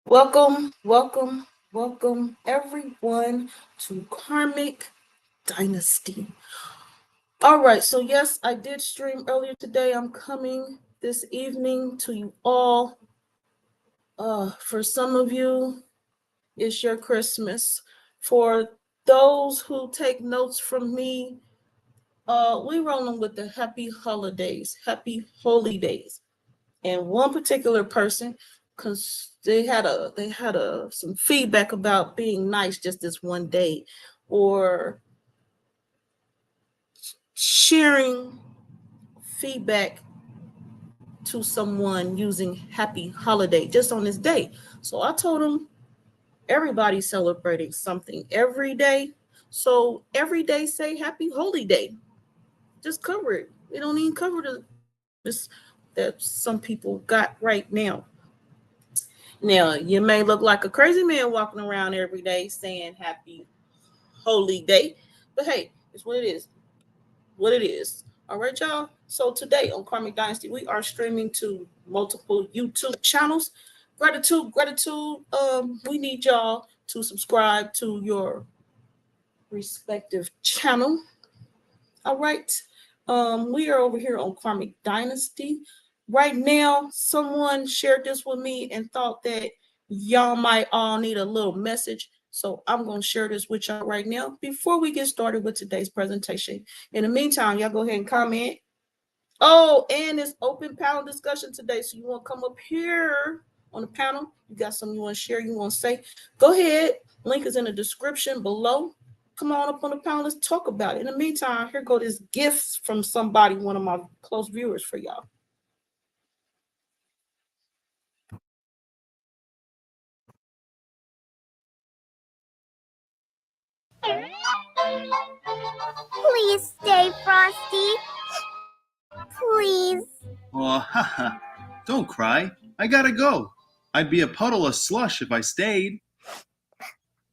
Welcome, welcome, welcome everyone to Karmic Dynasty. All right, so yes, I did stream earlier today. I'm coming this evening to you all. For some of you, it's your Christmas. For those who take notes from me, we rolling with the happy holidays, happy holy days. And one particular person, because they had some feedback about being nice just this one day, or sharing feedback to someone using happy holiday just on this day. So I told them everybody's celebrating something every day. So every day say happy holy day. Just cover it. We don't even cover the this that some people got right now. Now, you may look like a crazy man walking around every day saying happy holy day, but hey, it's what it is. What it is. All right, y'all. So today on Karmic Dynasty, we are streaming to multiple YouTube channels. Gratitude. We need y'all to subscribe to your respective channel. All right. We are over here on Karmic Dynasty. Right now, someone shared this with me and thought that y'all might all need a little message. So I'm going to share this with y'all right now before we get started with today's presentation. In the meantime, y'all go ahead and comment. Oh, and it's open panel discussion today. So you want to come up here on the panel? You got something you want to share, you want to say? Go ahead. Link is in the description below. Come on up on the panel. Let's talk about it. In the meantime, here go this gift from somebody, one of my close viewers for y'all. Please stay, Frosty. Please. Oh, haha. Don't cry. I gotta go. I'd be a puddle of slush if I stayed.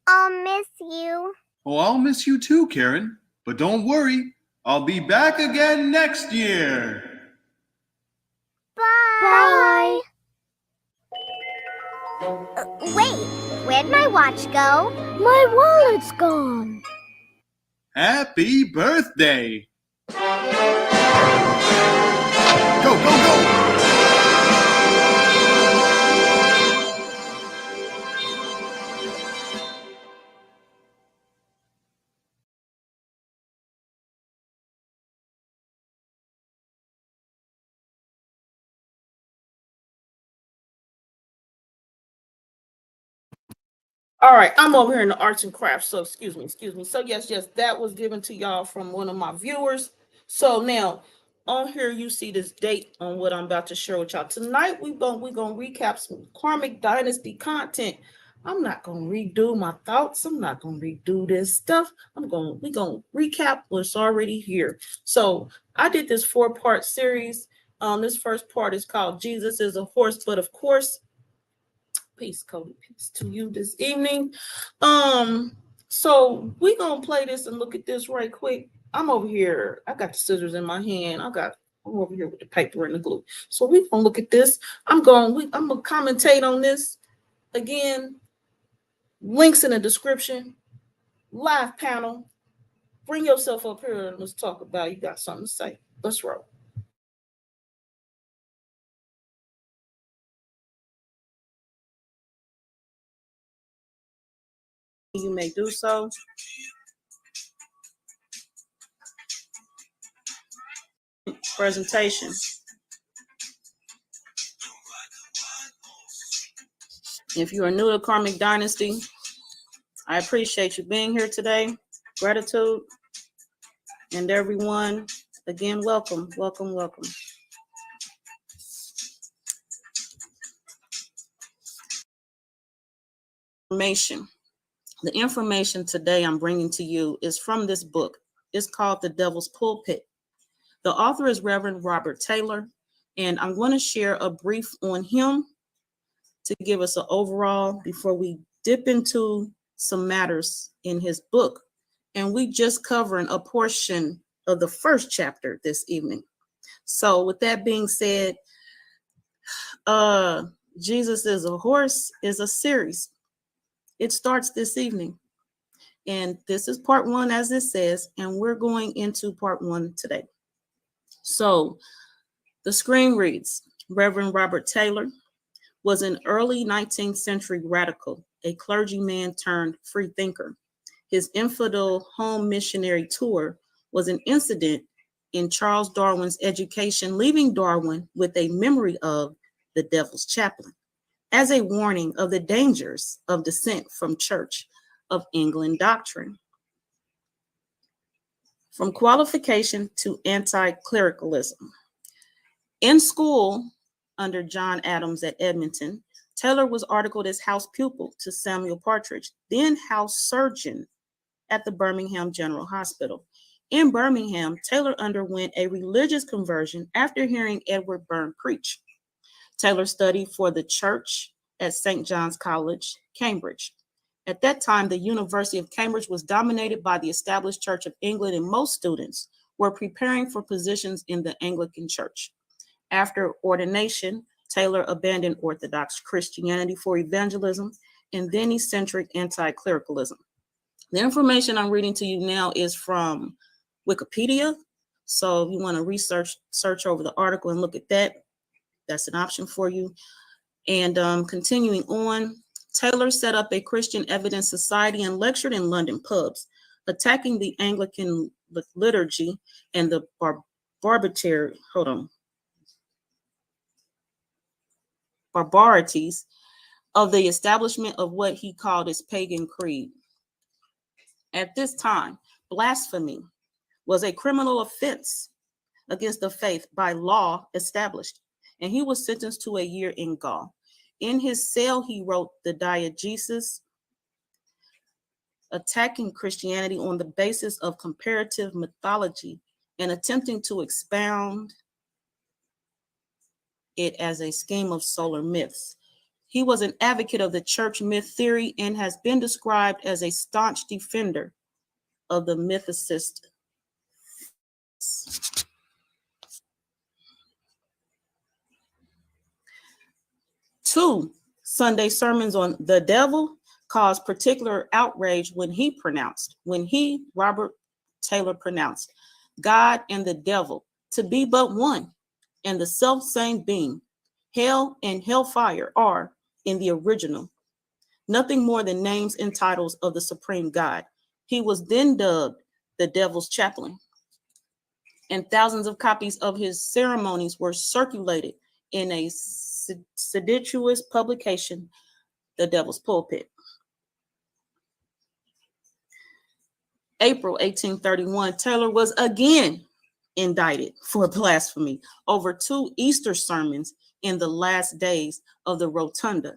I'll miss you. Oh, I'll miss you too, Karen. But don't worry. I'll be back again next year. Bye. Wait, where'd my watch go? My wallet's gone. Happy birthday. Go, go, go. All right, I'm over here in the arts and crafts. So excuse me. So yes, that was given to y'all from one of my viewers. So now on here you see this date on what I'm about to share with y'all. Tonight we're gonna recap some Karmic Dynasty content. I'm not gonna redo my thoughts. I'm not gonna redo this stuff. We're gonna recap what's already here. So I did this 4-part series. This first part is called Jesus is a Horse, but of course. Peace, Cody. Peace to you this evening. So we gonna play this and look at this right quick. I'm over here. I got the scissors in my hand. I'm over here with the paper and the glue. So we gonna look at this. I'm gonna commentate on this again. Links in the description. Live panel. Bring yourself up here and let's talk about it. You got something to say. Let's roll. You may do so. Presentation. If you are new to Karmic Dynasty, I appreciate you being here today. Gratitude. And everyone, again, welcome. The information today I'm bringing to you is from this book. It's called The Devil's Pulpit. The author is Reverend Robert Taylor, and I'm going to share a brief on him to give us an overall before we dip into some matters in his book. And we just covering a portion of the first chapter this evening. So with that being said, Jesus is a Horse is a series. It starts this evening. And this is part one, as it says, and we're going into part one today. So the screen reads, Reverend Robert Taylor was an early 19th century radical, a clergyman turned free thinker. His infidel home missionary tour was an incident in Charles Darwin's education, leaving Darwin with a memory of the devil's chaplain as a warning of the dangers of dissent from Church of England doctrine. From qualification to anti-clericalism. In school, under John Adams at Edmonton, Taylor was articled as house pupil to Samuel Partridge, then house surgeon at the Birmingham General Hospital. In Birmingham, Taylor underwent a religious conversion after hearing Edward Byrne preach. Taylor studied for the church at St. John's College, Cambridge. At that time, the University of Cambridge was dominated by the established Church of England, and most students were preparing for positions in the Anglican Church. After ordination, Taylor abandoned Orthodox Christianity for evangelism and then eccentric anti-clericalism. The information I'm reading to you now is from Wikipedia. So if you want to search over the article and look at that, that's an option for you. And continuing on, Taylor set up a Christian Evidence Society and lectured in London pubs, attacking the Anglican liturgy and the barbarities of the establishment of what he called his pagan creed. At this time, blasphemy was a criminal offense against the faith by law established, and he was sentenced to a year in Gaul. In his cell, he wrote the Diegesis, attacking Christianity on the basis of comparative mythology and attempting to expound it as a scheme of solar myths. He was an advocate of the church myth theory and has been described as a staunch defender of the mythicist. Two Sunday sermons on the devil caused particular outrage when Robert Taylor pronounced God and the devil to be but one and the self-same being. Hell and hellfire are, in the original, nothing more than names and titles of the supreme God. He was then dubbed the devil's chaplain, and thousands of copies of his ceremonies were circulated in a seditious publication, The Devil's Pulpit. April 1831, Taylor was again indicted for blasphemy over 2 Easter sermons in the last days of the Rotunda.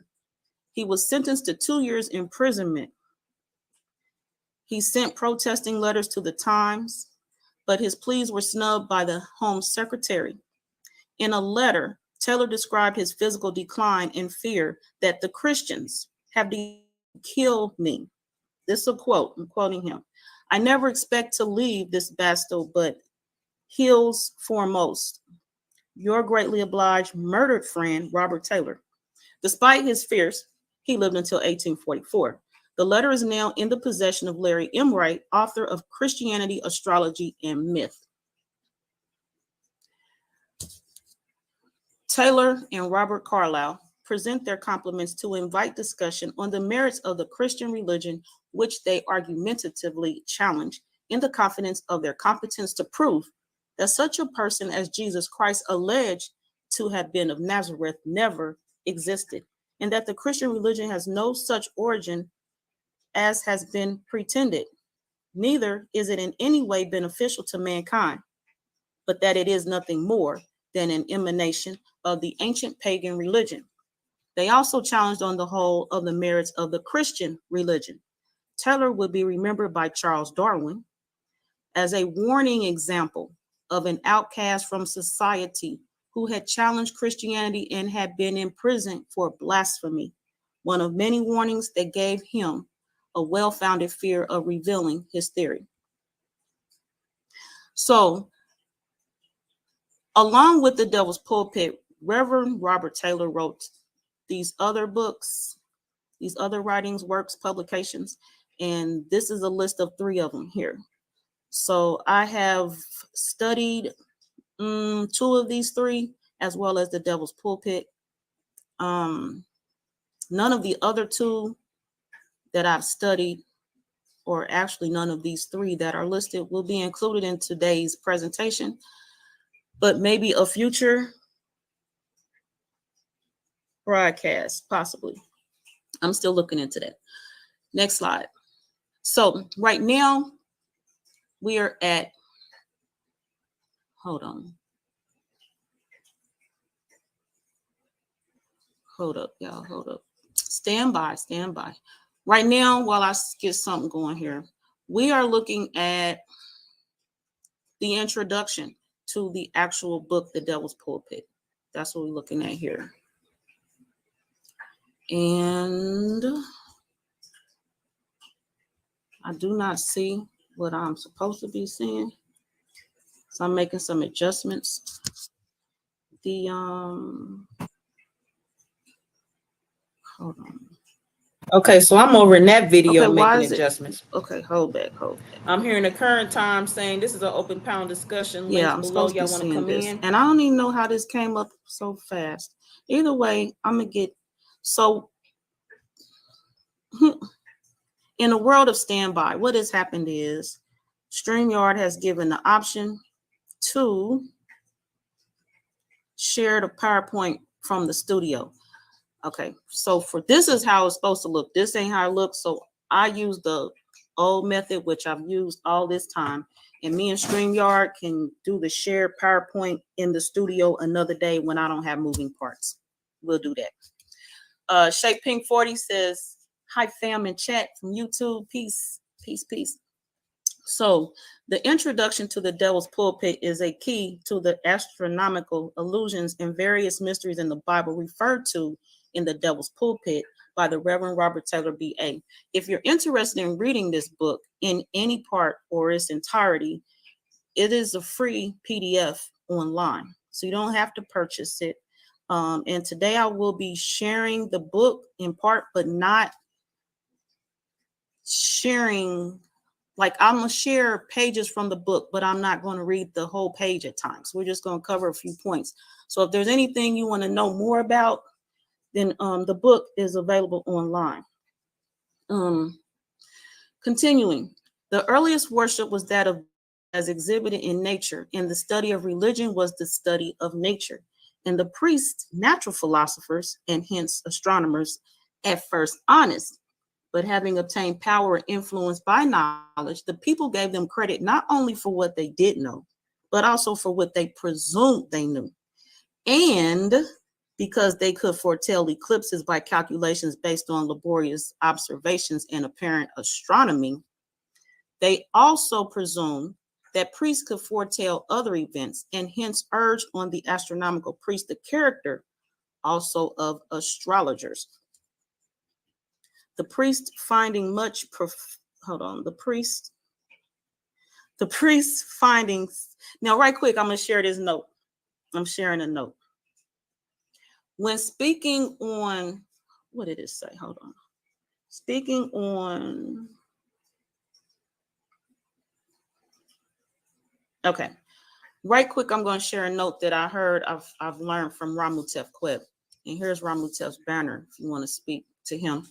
He was sentenced to 2 years imprisonment. He sent protesting letters to the Times, but his pleas were snubbed by the Home Secretary. In a letter, Taylor described his physical decline and fear that the Christians have killed me. This is a quote, I'm quoting him. I never expect to leave this Bastille, but heels foremost. Your greatly obliged murdered friend, Robert Taylor. Despite his fears, he lived until 1844. The letter is now in the possession of Larry M. Wright, author of Christianity, Astrology, and Myth. Taylor and Robert Carlyle present their compliments to invite discussion on the merits of the Christian religion, which they argumentatively challenge in the confidence of their competence to prove that such a person as Jesus Christ, alleged to have been of Nazareth, never existed, and that the Christian religion has no such origin as has been pretended. Neither is it in any way beneficial to mankind, but that it is nothing more than an emanation of the ancient pagan religion. They also challenged on the whole of the merits of the Christian religion. Taylor would be remembered by Charles Darwin as a warning example of an outcast from society who had challenged Christianity and had been imprisoned for blasphemy, one of many warnings that gave him a well-founded fear of revealing his theory. So, along with The Devil's Pulpit, Reverend Robert Taylor wrote these other books, these other writings, works, publications, and this is a list of 3 of them here. So I have studied 2 of these 3, as well as the Devil's Pulpit. None of the other 2 that I've studied, or actually none of these 3 that are listed, will be included in today's presentation, but maybe a future broadcast, possibly. I'm still looking into that. Next slide. So right now we are at, hold on. Hold up, y'all, hold up. Stand by. Right now, while I get something going here, we are looking at the introduction to the actual book, The Devil's Pulpit. That's what we're looking at here. And I do not see what I'm supposed to be seeing, so I'm making some adjustments. Hold on. Okay, so I'm over in that video making adjustments. Okay, hold back. I'm here in the current time saying this is an open panel discussion. Yeah, I'm supposed to be seeing this. And I don't even know how this came up so fast. Either way, I'm gonna get, so in the world of standby, what has happened is StreamYard has given the option to share the PowerPoint from the studio. Okay, so for this is how it's supposed to look. This ain't how it looks. So I use the old method, which I've used all this time. And me and StreamYard can do the shared PowerPoint in the studio another day when I don't have moving parts. We'll do that. Shake Pink 40 says, hi fam in chat from YouTube. Peace. So the introduction to the Devil's Pulpit is a key to the astronomical allusions and various mysteries in the Bible referred to in the Devil's Pulpit by the Reverend Robert Taylor B.A. If you're interested in reading this book in any part or its entirety, it is a free PDF online, so you don't have to purchase it. And today I will be sharing the book in part, but not sharing, like I'm gonna share pages from the book, but I'm not going to read the whole page at times. We're just going to cover a few points. So if there's anything you want to know more about, then the book is available online. Continuing, the earliest worship was that of as exhibited in nature, and the study of religion was the study of nature. And the priests, natural philosophers, and hence astronomers, at first honest, but having obtained power and influence by knowledge, the people gave them credit not only for what they did know, but also for what they presumed they knew. And because they could foretell eclipses by calculations based on laborious observations and apparent astronomy, they also presumed that priests could foretell other events, and hence urged on the astronomical priest the character also of astrologers. The priest finding much, the priest findings. Now, right quick, I'm going to share this note. I'm sharing a note. When speaking on, what did it say? Hold on. Speaking on, okay. Right quick, I'm going to share a note that I heard, I've learned from Ramutef Queb. And here's Ramutef's banner if you want to speak to him.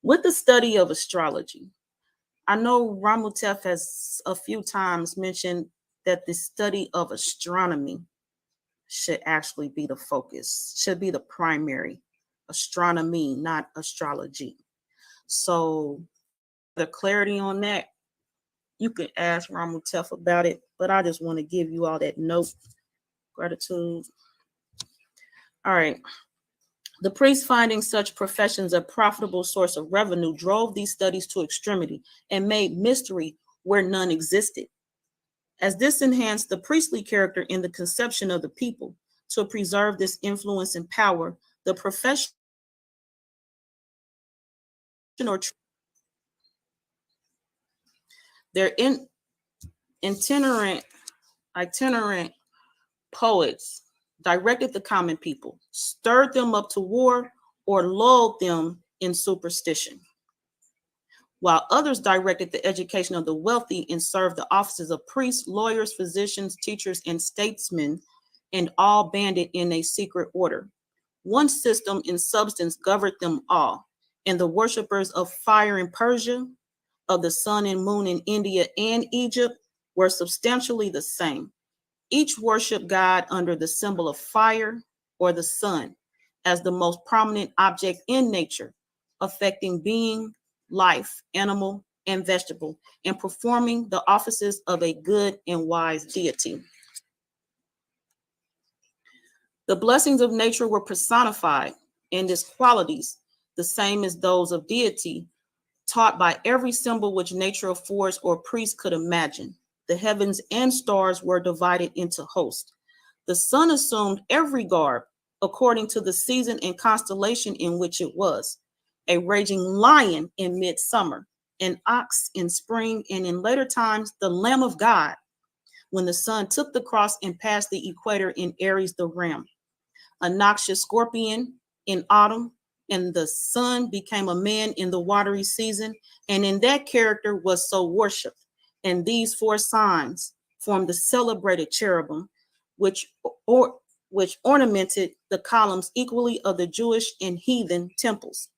With the study of astrology, I know Ramutef has a few times mentioned that the study of astronomy should actually be the focus, should be the primary. Astronomy, not astrology. So the clarity on that, you could ask Ramutef about it, but I just want to give you all that note. Gratitude. All right. The priest finding such professions a profitable source of revenue drove these studies to extremity and made mystery where none existed. As this enhanced the priestly character in the conception of the people, to preserve this influence and power, the profession or their itinerant poets directed the common people, stirred them up to war, or lulled them in superstition, while others directed the education of the wealthy and served the offices of priests, lawyers, physicians, teachers, and statesmen, and all banded in a secret order. One system in substance governed them all, and the worshippers of fire in Persia, of the sun and moon in India and Egypt were substantially the same. Each worshiped God under the symbol of fire or the sun as the most prominent object in nature, affecting being, life, animal, and vegetable, and performing the offices of a good and wise deity. The blessings of nature were personified, and its qualities, the same as those of deity, taught by every symbol which nature affords or priest could imagine. The heavens and stars were divided into hosts. The sun assumed every garb according to the season and constellation in which it was: a raging lion in midsummer, an ox in spring, and in later times, the Lamb of God, when the sun took the cross and passed the equator in Aries the ram, a noxious scorpion in autumn, and the sun became a man in the watery season, and in that character was so worshipped. And these four signs formed the celebrated cherubim, which ornamented the columns equally of the Jewish and heathen temples,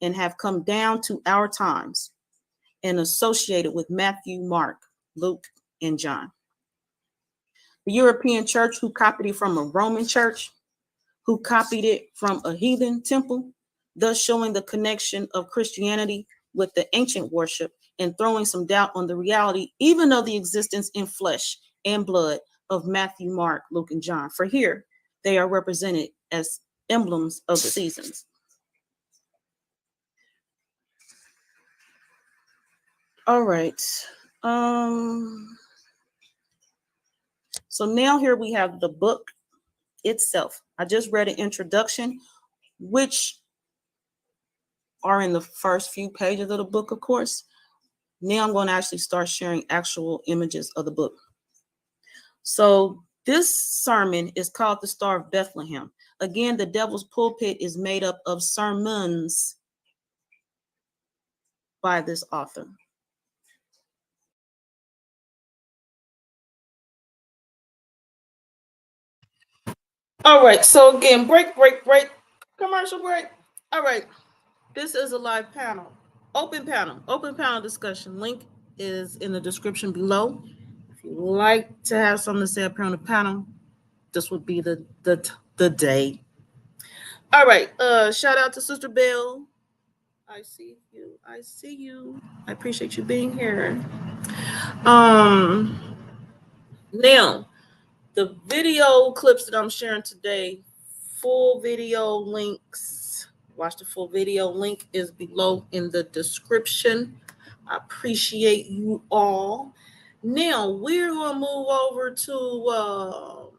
and have come down to our times and associated with Matthew, Mark, Luke, and John. The European church, who copied it from a Roman church, who copied it from a heathen temple, thus showing the connection of Christianity with the ancient worship and throwing some doubt on the reality, even of the existence in flesh and blood of Matthew, Mark, Luke, and John. For here, they are represented as emblems of the seasons. All right. So now here we have the book itself. I just read an introduction, which are in the first few pages of the book, of course. Now I'm going to actually start sharing actual images of the book. So this sermon is called The Star of Bethlehem. Again, the Devil's Pulpit is made up of sermons by this author. All right, so again, break, commercial break. All right, this is a live panel, open panel discussion. Link is in the description below. If you like to have something to say up here on the panel, this would be the day. All right, shout out to Sister Bell. I see you. I appreciate you being here. Now, the video clips that I'm sharing today, full video links, watch the full video, link is below in the description. I appreciate you all. Now, we're going to move over to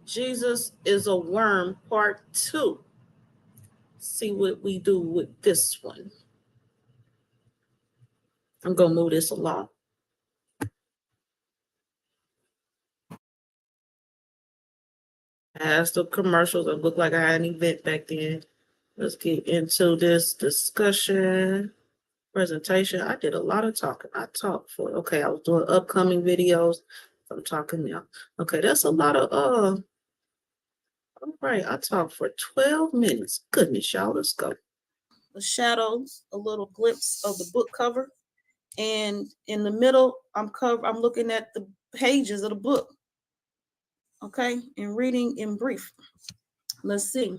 Jesus is a Worm, part 2. See what we do with this one. I'm going to move this along. As the commercials, it looked like I had an event back then. Let's get into this discussion presentation. I did a lot of talking. I talked for, okay, I was doing upcoming videos. I'm talking now. Okay, that's a lot of, all right, I talked for 12 minutes. Goodness, y'all, let's go. The shadows, a little glimpse of the book cover. And in the middle, I'm looking at the pages of the book. Okay, and reading in brief. Let's see.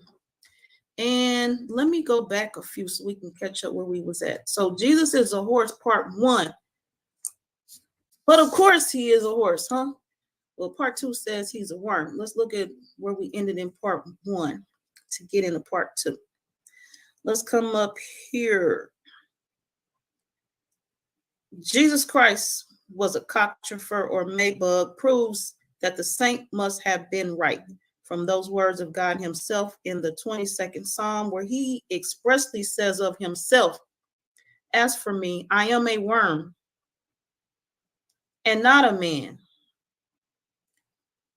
And let me go back a few so we can catch up where we was at. So Jesus is a horse, part 1. But of course he is a horse, huh? Well, part 2 says he's a worm. Let's look at where we ended in part 1 to get into part 2. Let's come up here. Jesus Christ was a cockchafer or Maybug proves that the saint must have been right from those words of God himself in the 22nd Psalm, where he expressly says of himself, "As for me, I am a worm and not a man,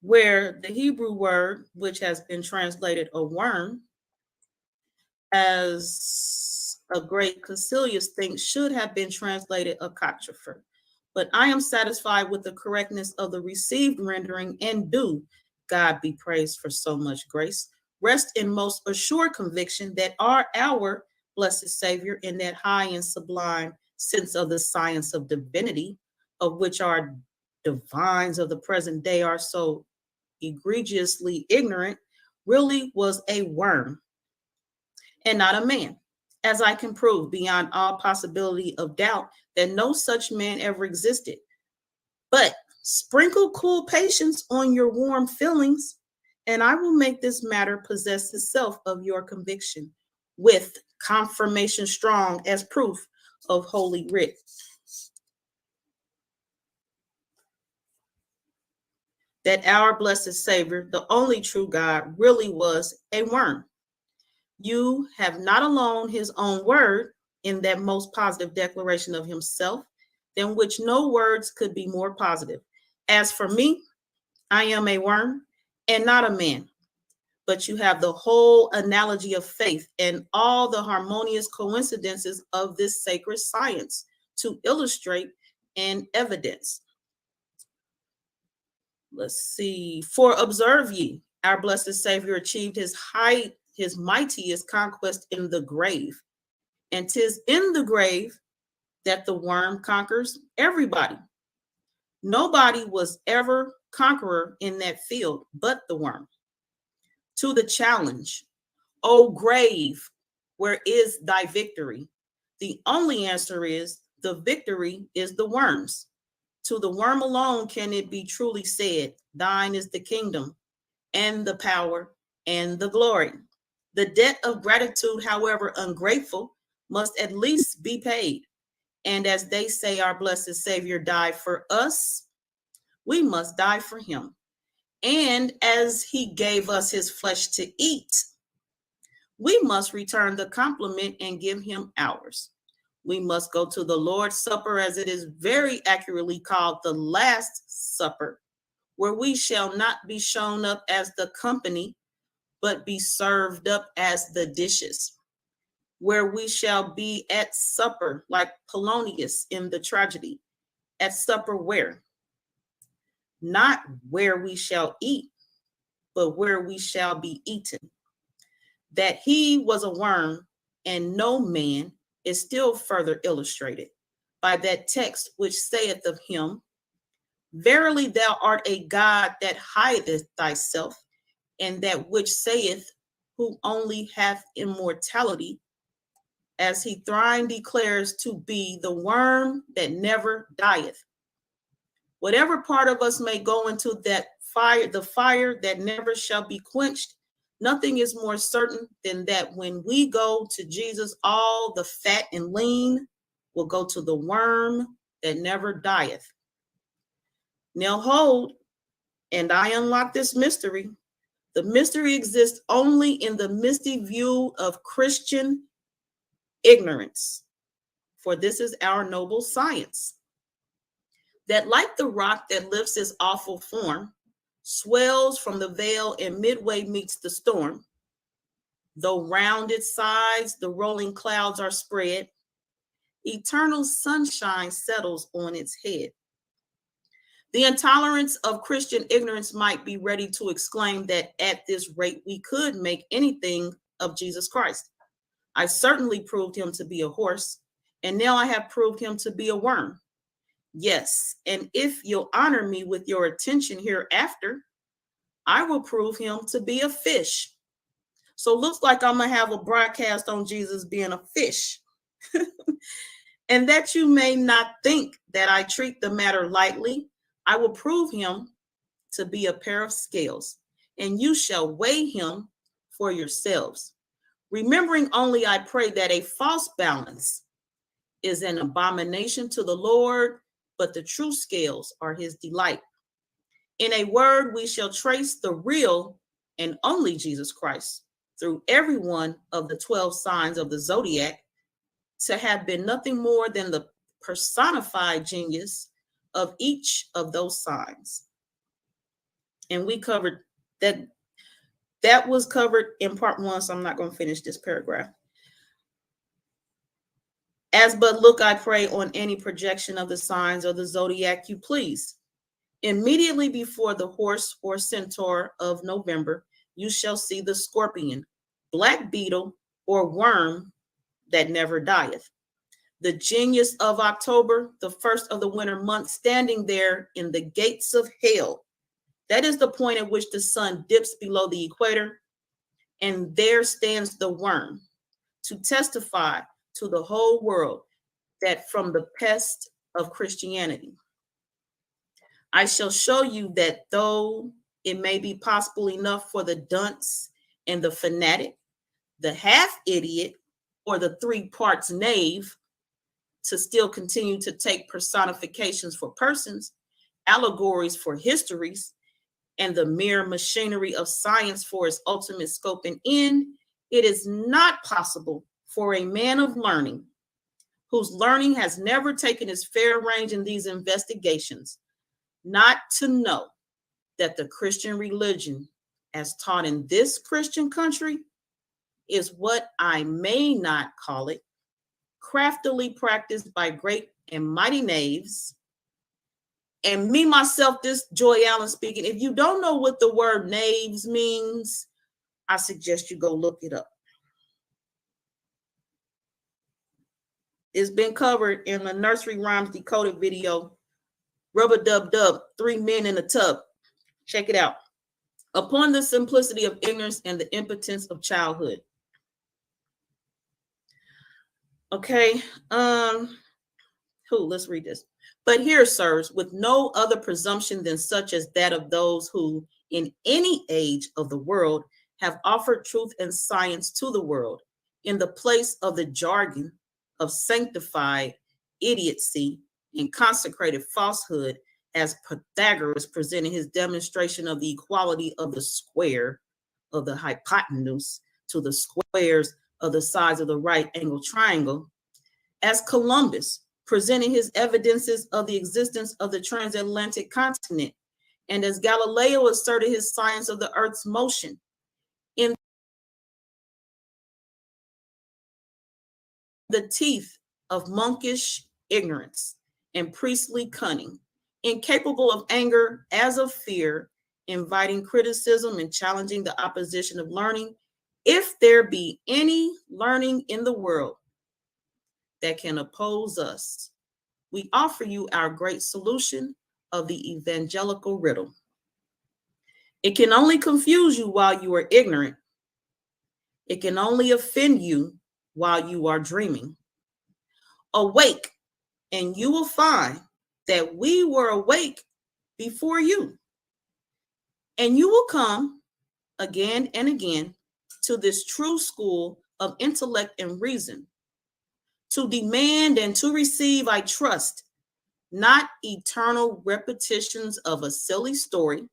where the Hebrew word, which has been translated a worm, as a great Concilius thinks should have been translated a cockchafer. But I am satisfied with the correctness of the received rendering, and do, God be praised for so much grace, rest in most assured conviction that our blessed Savior, in that high and sublime sense of the science of divinity, of which our divines of the present day are so egregiously ignorant, really was a worm and not a man, as I can prove beyond all possibility of doubt that no such man ever existed. But sprinkle cool patience on your warm feelings, and I will make this matter possess itself of your conviction, with confirmation strong as proof of Holy Writ. That our blessed Savior, the only true God, really was a worm. You have not alone his own word in that most positive declaration of himself, than which no words could be more positive. As for me, I am a worm and not a man. But you have the whole analogy of faith and all the harmonious coincidences of this sacred science to illustrate and evidence. Let's see. For observe ye, our blessed Savior achieved his mightiest conquest in the grave. And 'tis in the grave that the worm conquers everybody. Nobody was ever conqueror in that field but the worm. To the challenge, O grave, where is thy victory? The only answer is the victory is the worm's. To the worm alone can it be truly said, thine is the kingdom and the power and the glory. The debt of gratitude, however ungrateful, must at least be paid. And as they say, our blessed Savior died for us, we must die for him. And as he gave us his flesh to eat, we must return the compliment and give him ours. We must go to the Lord's Supper, as it is very accurately called the Last Supper, where we shall not be shown up as the company, but be served up as the dishes, where we shall be at supper like Polonius in the tragedy. At supper where? Not where we shall eat, but where we shall be eaten. That he was a worm and no man is still further illustrated by that text which saith of him, verily thou art a God that hideth thyself, and that which saith, who only hath immortality, as he thrice declares to be the worm that never dieth. Whatever part of us may go into that fire, the fire that never shall be quenched, nothing is more certain than that when we go to Jesus, all the fat and lean will go to the worm that never dieth. Now hold, and I unlock this mystery. The mystery exists only in the misty view of Christian ignorance, for this is our noble science. That like the rock that lifts its awful form, swells from the veil and midway meets the storm, though round its sides the rolling clouds are spread, eternal sunshine settles on its head. The intolerance of Christian ignorance might be ready to exclaim that at this rate we could make anything of Jesus Christ. I certainly proved him to be a horse, and now I have proved him to be a worm. Yes, and if you'll honor me with your attention hereafter, I will prove him to be a fish. So it looks like I'm going to have a broadcast on Jesus being a fish. And that you may not think that I treat the matter lightly, I will prove him to be a pair of scales, and you shall weigh him for yourselves. Remembering only, I pray, that a false balance is an abomination to the Lord, but the true scales are his delight. In a word, we shall trace the real and only Jesus Christ through every one of the 12 signs of the zodiac to have been nothing more than the personified genius of each of those signs. And we covered that. That was covered in part 1, so I'm not going to finish this paragraph. As but look, I pray, on any projection of the signs of the zodiac you please. Immediately before the horse or centaur of November, you shall see the scorpion, black beetle, or worm that never dieth. The genius of October, the first of the winter month, standing there in the gates of hell. That is the point at which the sun dips below the equator, and there stands the worm to testify to the whole world that from the pest of Christianity, I shall show you that though it may be possible enough for the dunce and the fanatic, the half idiot, or the 3 parts knave to still continue to take personifications for persons, allegories for histories, and the mere machinery of science for its ultimate scope and end, it is not possible for a man of learning, whose learning has never taken its fair range in these investigations, not to know that the Christian religion, as taught in this Christian country, is what I may not call it, craftily practiced by great and mighty knaves. And me, myself, this Joy Allen speaking, if you don't know what the word knaves means, I suggest you go look it up. It's been covered in the Nursery Rhymes Decoded video, Rubber Dub Dub, 3 Men in a Tub. Check it out. Upon the simplicity of ignorance and the impotence of childhood. Okay, let's read this. But here, sirs, with no other presumption than such as that of those who, in any age of the world, have offered truth and science to the world, in the place of the jargon of sanctified idiocy and consecrated falsehood, as Pythagoras presented his demonstration of the equality of the square of the hypotenuse to the squares of the sides of the right angle triangle, as Columbus presenting his evidences of the existence of the transatlantic continent, and as Galileo asserted his science of the earth's motion, in the teeth of monkish ignorance and priestly cunning, incapable of anger as of fear, inviting criticism and challenging the opposition of learning, if there be any learning in the world that can oppose us, we offer you our great solution of the evangelical riddle. It can only confuse you while you are ignorant. It can only offend you while you are dreaming. Awake, and you will find that we were awake before you. And you will come again and again to this true school of intellect and reason, to demand and to receive, I trust, not eternal repetitions of a silly story,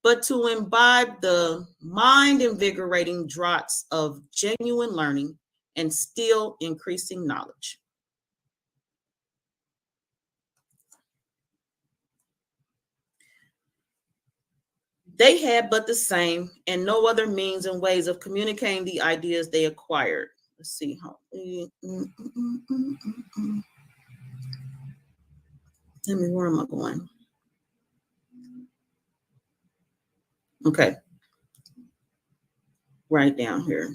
but to imbibe the mind-invigorating draughts of genuine learning and still increasing knowledge. They had but the same and no other means and ways of communicating the ideas they acquired. Let's see. Where am I going? Okay. Right down here.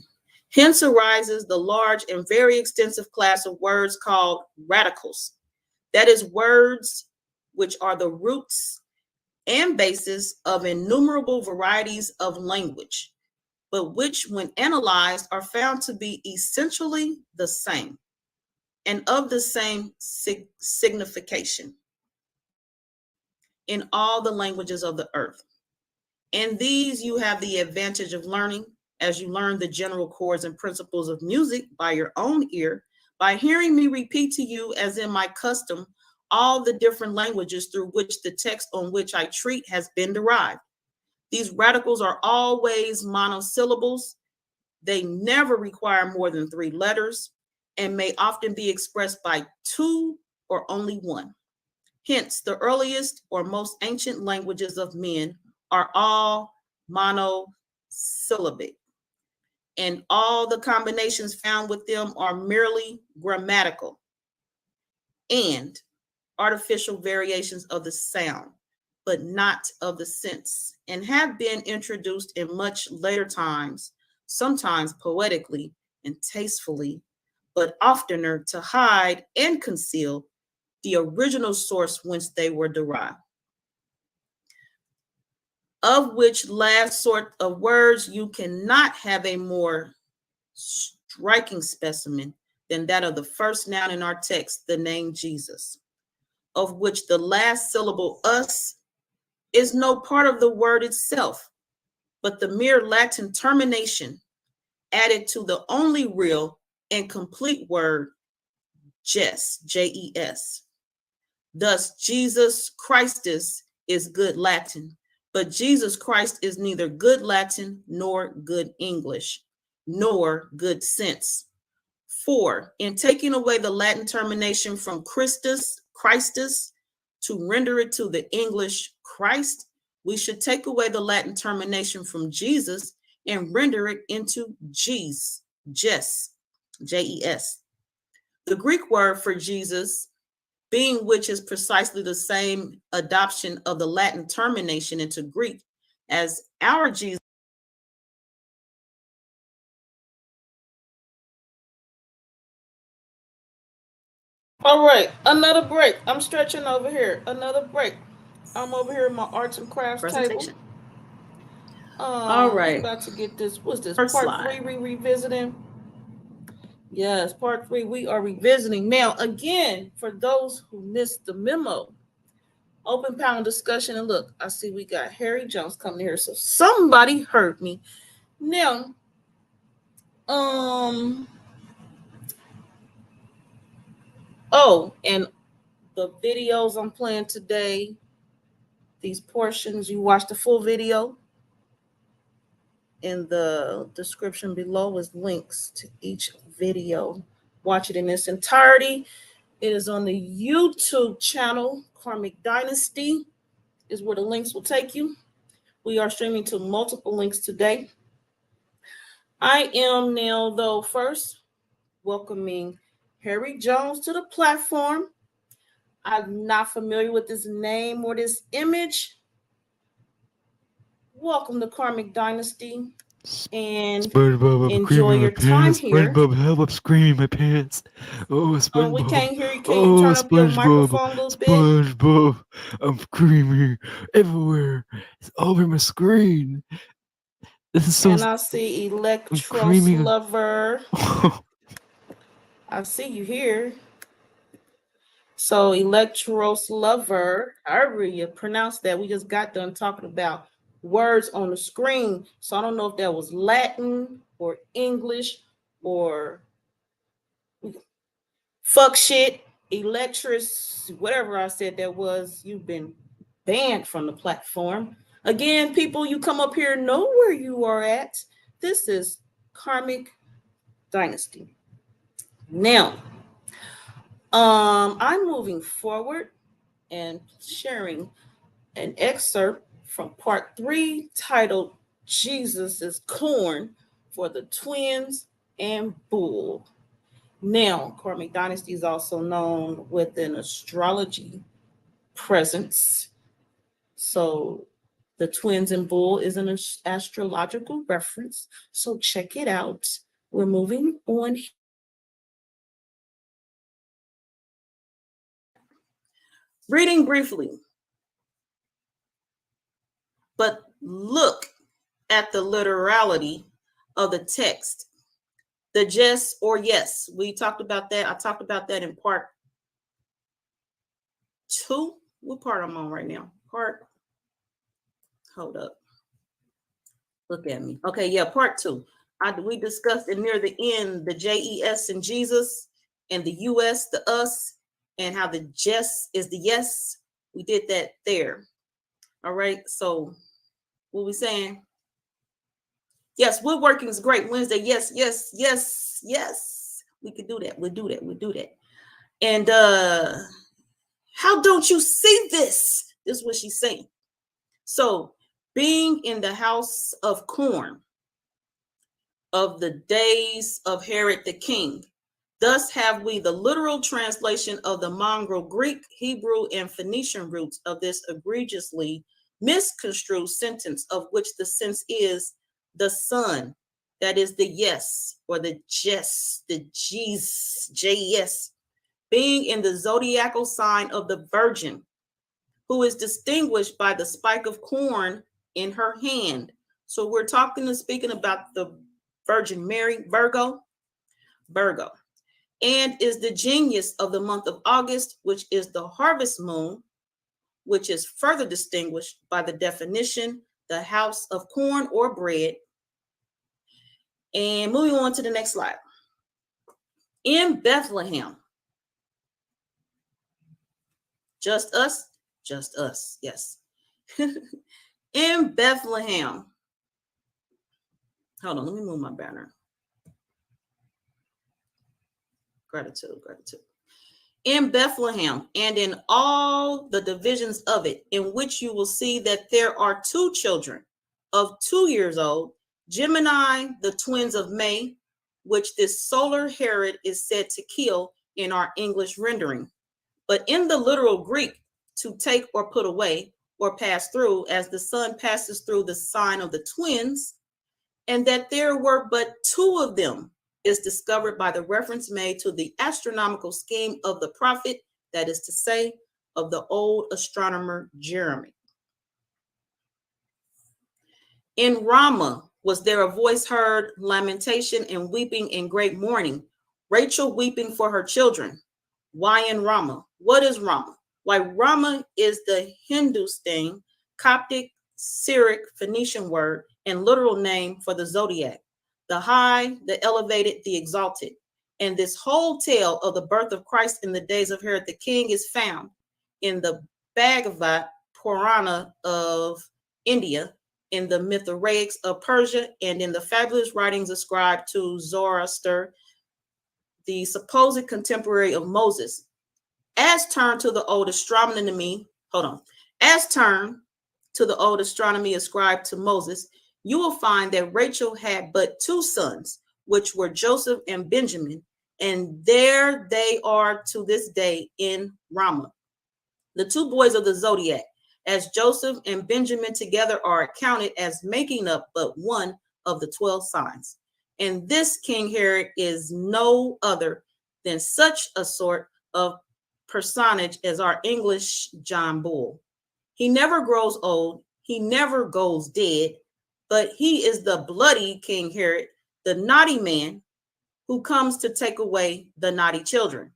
Hence arises the large and very extensive class of words called radicals. That is, words which are the roots and basis of innumerable varieties of language, but which, when analyzed, are found to be essentially the same and of the same signification in all the languages of the earth. And these you have the advantage of learning, as you learn the general chords and principles of music by your own ear, by hearing me repeat to you, as in my custom, all the different languages through which the text on which I treat has been derived. These radicals are always monosyllables. They never require more than 3 letters and may often be expressed by 2 or only 1. Hence, the earliest or most ancient languages of men are all monosyllabic, and all the combinations found with them are merely grammatical and artificial variations of the sound, but not of the sense, and have been introduced in much later times, sometimes poetically and tastefully, but oftener to hide and conceal the original source whence they were derived. Of which last sort of words you cannot have a more striking specimen than that of the first noun in our text, the name Jesus, of which the last syllable us is no part of the word itself, but the mere Latin termination added to the only real and complete word jes, Jes. Thus, Jesus Christus is good Latin, but Jesus Christ is neither good Latin nor good English, nor good sense. For, in taking away the Latin termination from Christus, to render it to the English Christ, we should take away the Latin termination from Jesus and render it into Jes, Jes. The Greek word for Jesus, being which is precisely the same adoption of the Latin termination into Greek as our Jesus. All right, another break. I'm stretching over here. Another break. I'm over here in my arts and crafts Presentation. table. All right. I'm about to get this. What's this? First Part slide. 3 revisiting. Yes, part 3 we are revisiting. Now, again, for those who missed the memo, open panel discussion. And look, I see we got Harry Jones coming here. So somebody heard me. Now, oh, and the videos I'm playing today, these portions, you watch the full video. In the description below is links to each video. Watch it in its entirety. It is on the YouTube channel, Karmic Dynasty is where the links will take you. We are streaming to multiple links today. I am now, though, first welcoming Harry Jones to the platform. I'm not familiar with this name or this image. Welcome to Karmic Dynasty and enjoy your time here. SpongeBob, help! I'm screaming my pants. Oh, SpongeBob. We can't hear you. Can you turn up your microphone a little bit? SpongeBob, I'm screaming everywhere. It's all over my screen. This is so. And I see Electros Lover. I see you here. So Electros Lover, however you pronounce that, we just got done talking about words on the screen. So I don't know if that was Latin or English or fuck shit, electric, whatever I said that was. You've been banned from the platform. Again, people, you come up here, know where you are at. This is Karmic Dynasty. Now, I'm moving forward and sharing an excerpt from part 3 titled Jesus is Corn for the Twins and Bull. Now, Karmic Dynasty is also known with an astrology presence. So the twins and bull is an astrological reference. So check it out. We're moving on. Reading briefly, but look at the literality of the text. The yes or yes, we talked about that. I talked about that in part 2. What part I'm on right now? Hold up. Look at me. Okay, yeah, part 2. We discussed it near the end, the JES in Jesus, and the US, the us, and how the yes is the yes. We did that there. All right, so what we saying? Yes, woodworking is great. Wednesday, yes. We could do that. We'll do that. And how don't you see this? This is what she's saying. So being in the house of corn of the days of Herod the king. Thus have we the literal translation of the mongrel Greek, Hebrew, and Phoenician roots of this egregiously misconstrued sentence, of which the sense is the son, that is the yes, or the jes, the jes, being in the zodiacal sign of the Virgin, who is distinguished by the spike of corn in her hand. So we're talking and speaking about the Virgin Mary, Virgo, and is the genius of the month of August, which is the harvest moon, which is further distinguished by the definition, the house of corn or bread. And moving on to the next slide. In Bethlehem, just us, yes. In Bethlehem, hold on, let me move my banner. Gratitude. In Bethlehem and in all the divisions of it, in which you will see that there are 2 children of 2 years old, Gemini, the twins of May, which this solar Herod is said to kill in our English rendering. But in the literal Greek, to take or put away or pass through, as the sun passes through the sign of the twins, and that there were but 2 of them, is discovered by the reference made to the astronomical scheme of the prophet, that is to say, of the old astronomer Jeremy. In Ramah was there a voice heard, lamentation and weeping in great mourning, Rachel weeping for her children. Why in Ramah? What is Ramah? Why, Ramah is the Hindustan, Coptic, Syriac, Phoenician word and literal name for the zodiac, the high, the elevated, the exalted. And this whole tale of the birth of Christ in the days of Herod the king is found in the Bhagavad Purana of India, in the Mithraics of Persia, and in the fabulous writings ascribed to Zoroaster, the supposed contemporary of Moses. As turned to the old astronomy ascribed to Moses, you will find that Rachel had but 2 sons, which were Joseph and Benjamin, and there they are to this day in Ramah. The 2 boys of the zodiac, as Joseph and Benjamin together are accounted as making up but one of the 12 signs. And this King Herod is no other than such a sort of personage as our English John Bull. He never grows old, he never goes dead, but he is the bloody King Herod, the naughty man who comes to take away the naughty children.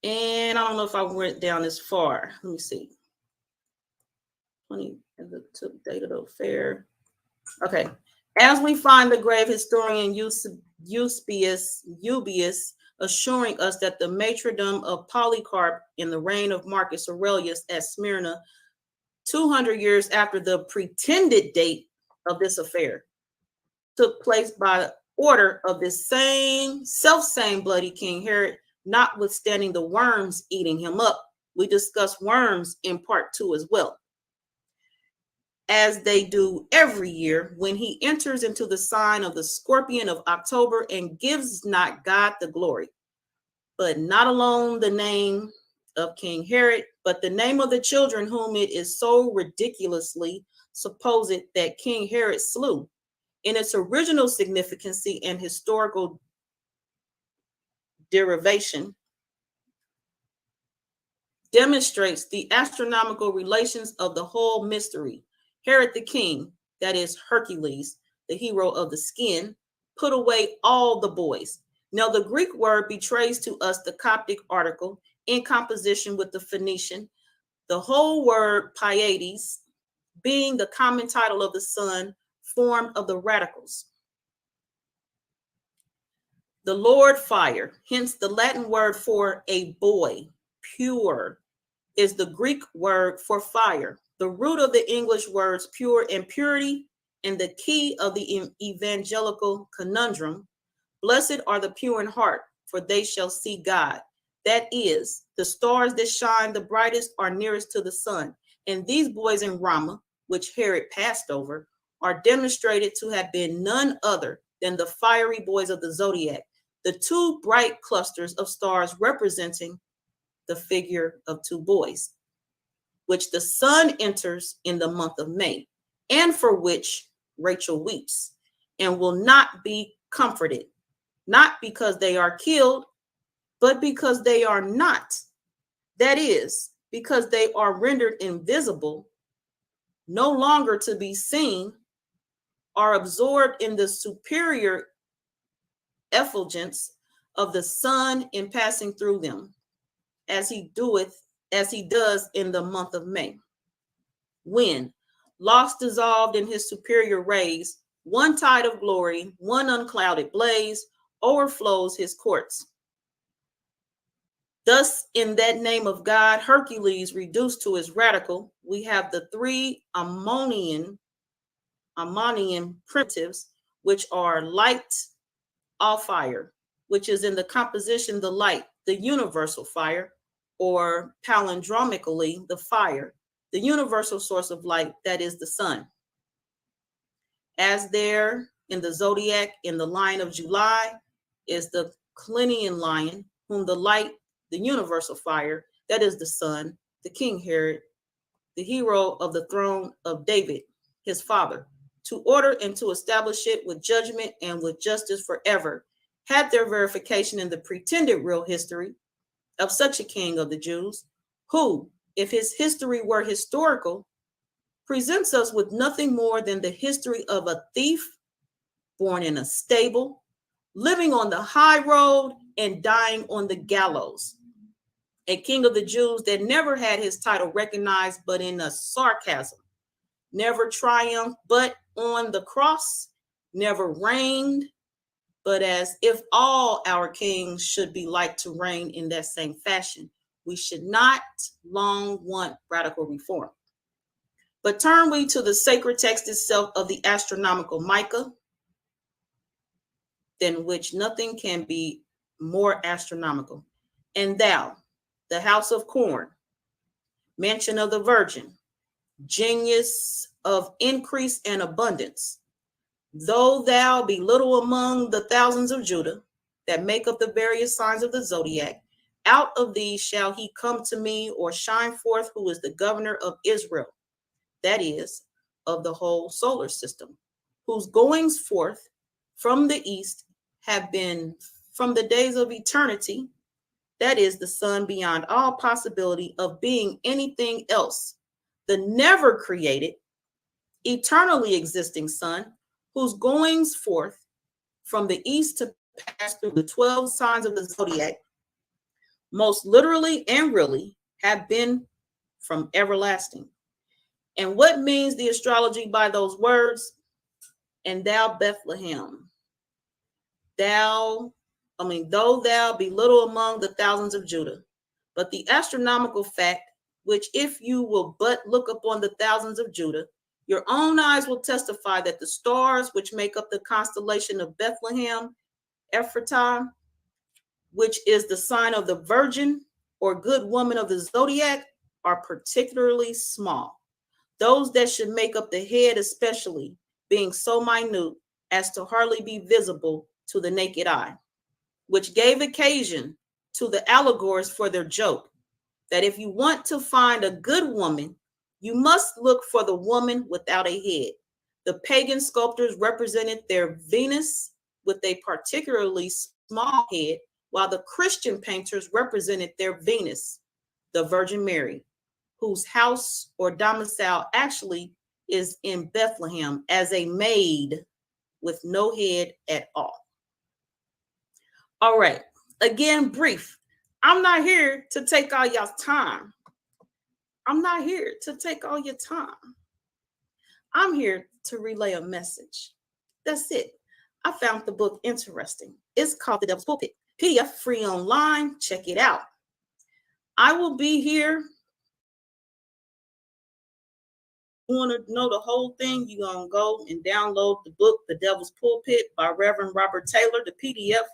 And I don't know if I went down this far. Let me see. 20 the date of the affair. Okay. As we find the grave historian Eusebius assuring us that the martyrdom of Polycarp in the reign of Marcus Aurelius at Smyrna, 200 years after the pretended date of this affair, took place by order of this same bloody King Herod, notwithstanding the worms eating him up. We discuss worms in part 2 as well, as they do every year when he enters into the sign of the scorpion of October and gives not God the glory, but not alone the name of King Herod, but the name of the children whom it is so ridiculously supposed that King Herod slew. In its original significance and historical derivation, demonstrates the astronomical relations of the whole mystery. Herod the king, that is Hercules, the hero of the skin, put away all the boys. Now the Greek word betrays to us the Coptic article in composition with the Phoenician, the whole word Pleiades being the common title of the sun, formed of the radicals. The Lord fire, hence the Latin word for a boy, pure, is the Greek word for fire. The root of the English words pure and purity, and the key of the evangelical conundrum, blessed are the pure in heart, for they shall see God. That is, the stars that shine the brightest are nearest to the sun, And these boys in Ramah, which Herod passed over, are demonstrated to have been none other than the fiery boys of the zodiac, the two bright clusters of stars representing the figure of two boys, which the sun enters in the month of May, and for which Rachel weeps, and will not be comforted, not because they are killed, but because they are not. That is, because they are rendered invisible, no longer to be seen, are absorbed in the superior effulgence of the sun in passing through them, as he does in the month of May, when, lost dissolved in his superior rays, one tide of glory, one unclouded blaze, overflows his courts. Thus, in that name of God, Hercules reduced to his radical, we have the three Ammonian primitives, which are light, all fire, which is in the composition the light, the universal fire, or palindromically, the fire, the universal source of light, that is the sun. As there in the zodiac, in the line of July, is the Clinian lion, whom the light, the universal fire, that is the sun, the King Herod, the hero of the throne of David, his father, to order and to establish it with judgment and with justice forever, had their verification in the pretended real history of such a king of the Jews, who, if his history were historical, presents us with nothing more than the history of a thief born in a stable, living on the high road and dying on the gallows. A king of the Jews that never had his title recognized but in a sarcasm, never triumphed but on the cross, never reigned, but as if all our kings should be like to reign in that same fashion. We should not long want radical reform. But turn we to the sacred text itself of the astronomical Micah, than which nothing can be more astronomical. And thou, the house of corn, mansion of the virgin, genius of increase and abundance, though thou be little among the thousands of Judah that make up the various signs of the zodiac, out of these shall he come to me, or shine forth, who is the governor of Israel, that is, of the whole solar system, whose goings forth from the east have been from the days of eternity, that is, the sun beyond all possibility of being anything else, the never created, eternally existing sun, whose goings forth from the east to pass through the 12 signs of the zodiac, most literally and really have been from everlasting. And what means the astrology by those words? And thou, Bethlehem, though thou be little among the thousands of Judah, but the astronomical fact, which if you will but look upon the thousands of Judah, your own eyes will testify that the stars which make up the constellation of Bethlehem, Ephratah, which is the sign of the virgin or good woman of the zodiac, are particularly small. Those that should make up the head especially, being so minute as to hardly be visible to the naked eye, which gave occasion to the allegories for their joke, that if you want to find a good woman, you must look for the woman without a head. The pagan sculptors represented their Venus with a particularly small head, while the Christian painters represented their Venus, the Virgin Mary, whose house or domicile actually is in Bethlehem as a maid with no head at all. All right, again, brief. I'm not here to take all y'all's time. I'm not here to take all your time. I'm here to relay a message. That's it. I found the book interesting. It's called The Devil's Pulpit. PDF free online. Check it out. I will be here. You want to know the whole thing? You're going to go and download the book, The Devil's Pulpit by Reverend Robert Taylor, the PDF.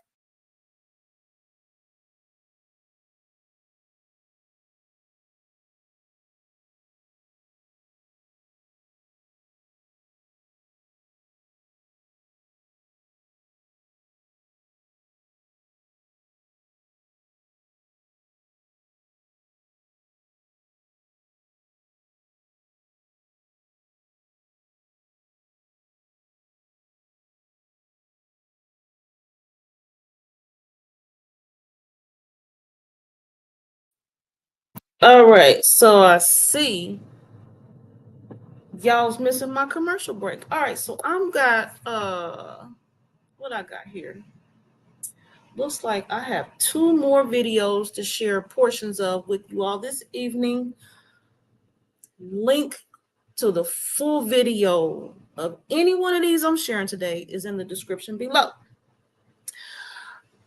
All right, so I see y'all's missing my commercial break. All right, so I'm got what I got here. Looks like I have 2 more videos to share portions of with you all this evening. Link to the full video of any one of these I'm sharing today is in the description below.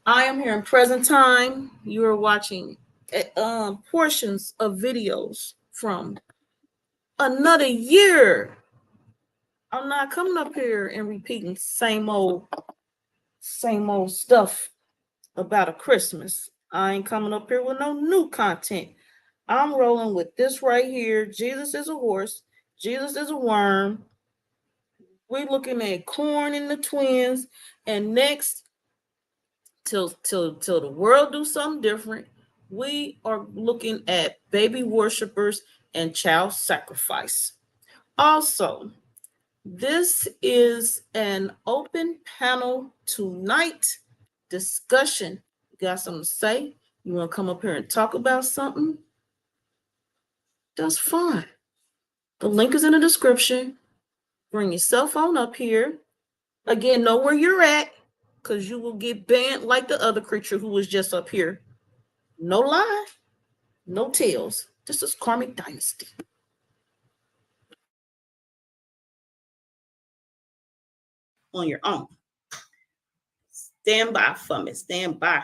I am here in present time. You are watching portions of videos from another year. I'm not coming up here and repeating same old stuff about a Christmas. I ain't coming up here with no new content. I'm rolling with this right here. Jesus is a horse. Jesus is a worm. We're looking at Corn and the Twins. And next, till the world do something different, we are looking at baby worshipers and child sacrifice. Also, this is an open panel tonight discussion. You got something to say? You want to come up here and talk about something? That's fine. The link is in the description. Bring your cell phone up here. Again, know where you're at, because you will get banned like the other creature who was just up here. No lie, no tails. This is Karmic Dynasty. On your own. Stand by for me. Stand by.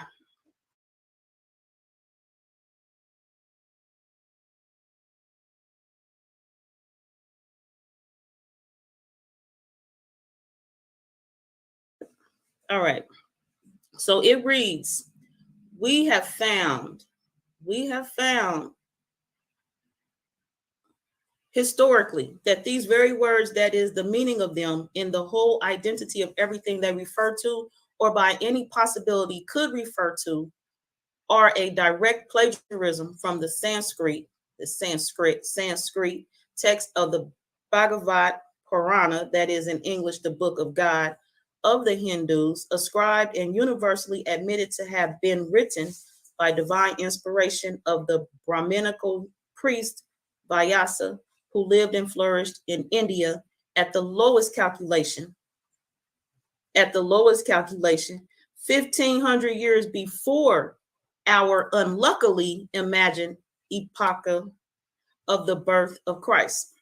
All right. So it reads, we have found historically that these very words, that is the meaning of them in the whole identity of everything they refer to or by any possibility could refer to, are a direct plagiarism from the Sanskrit text of the Bhagavad Purana, that is in English, the Book of God of the Hindus, ascribed and universally admitted to have been written by divine inspiration of the Brahminical priest Vyasa, who lived and flourished in India at the lowest calculation, 1,500 years before our unluckily imagined epoch of the birth of Christ.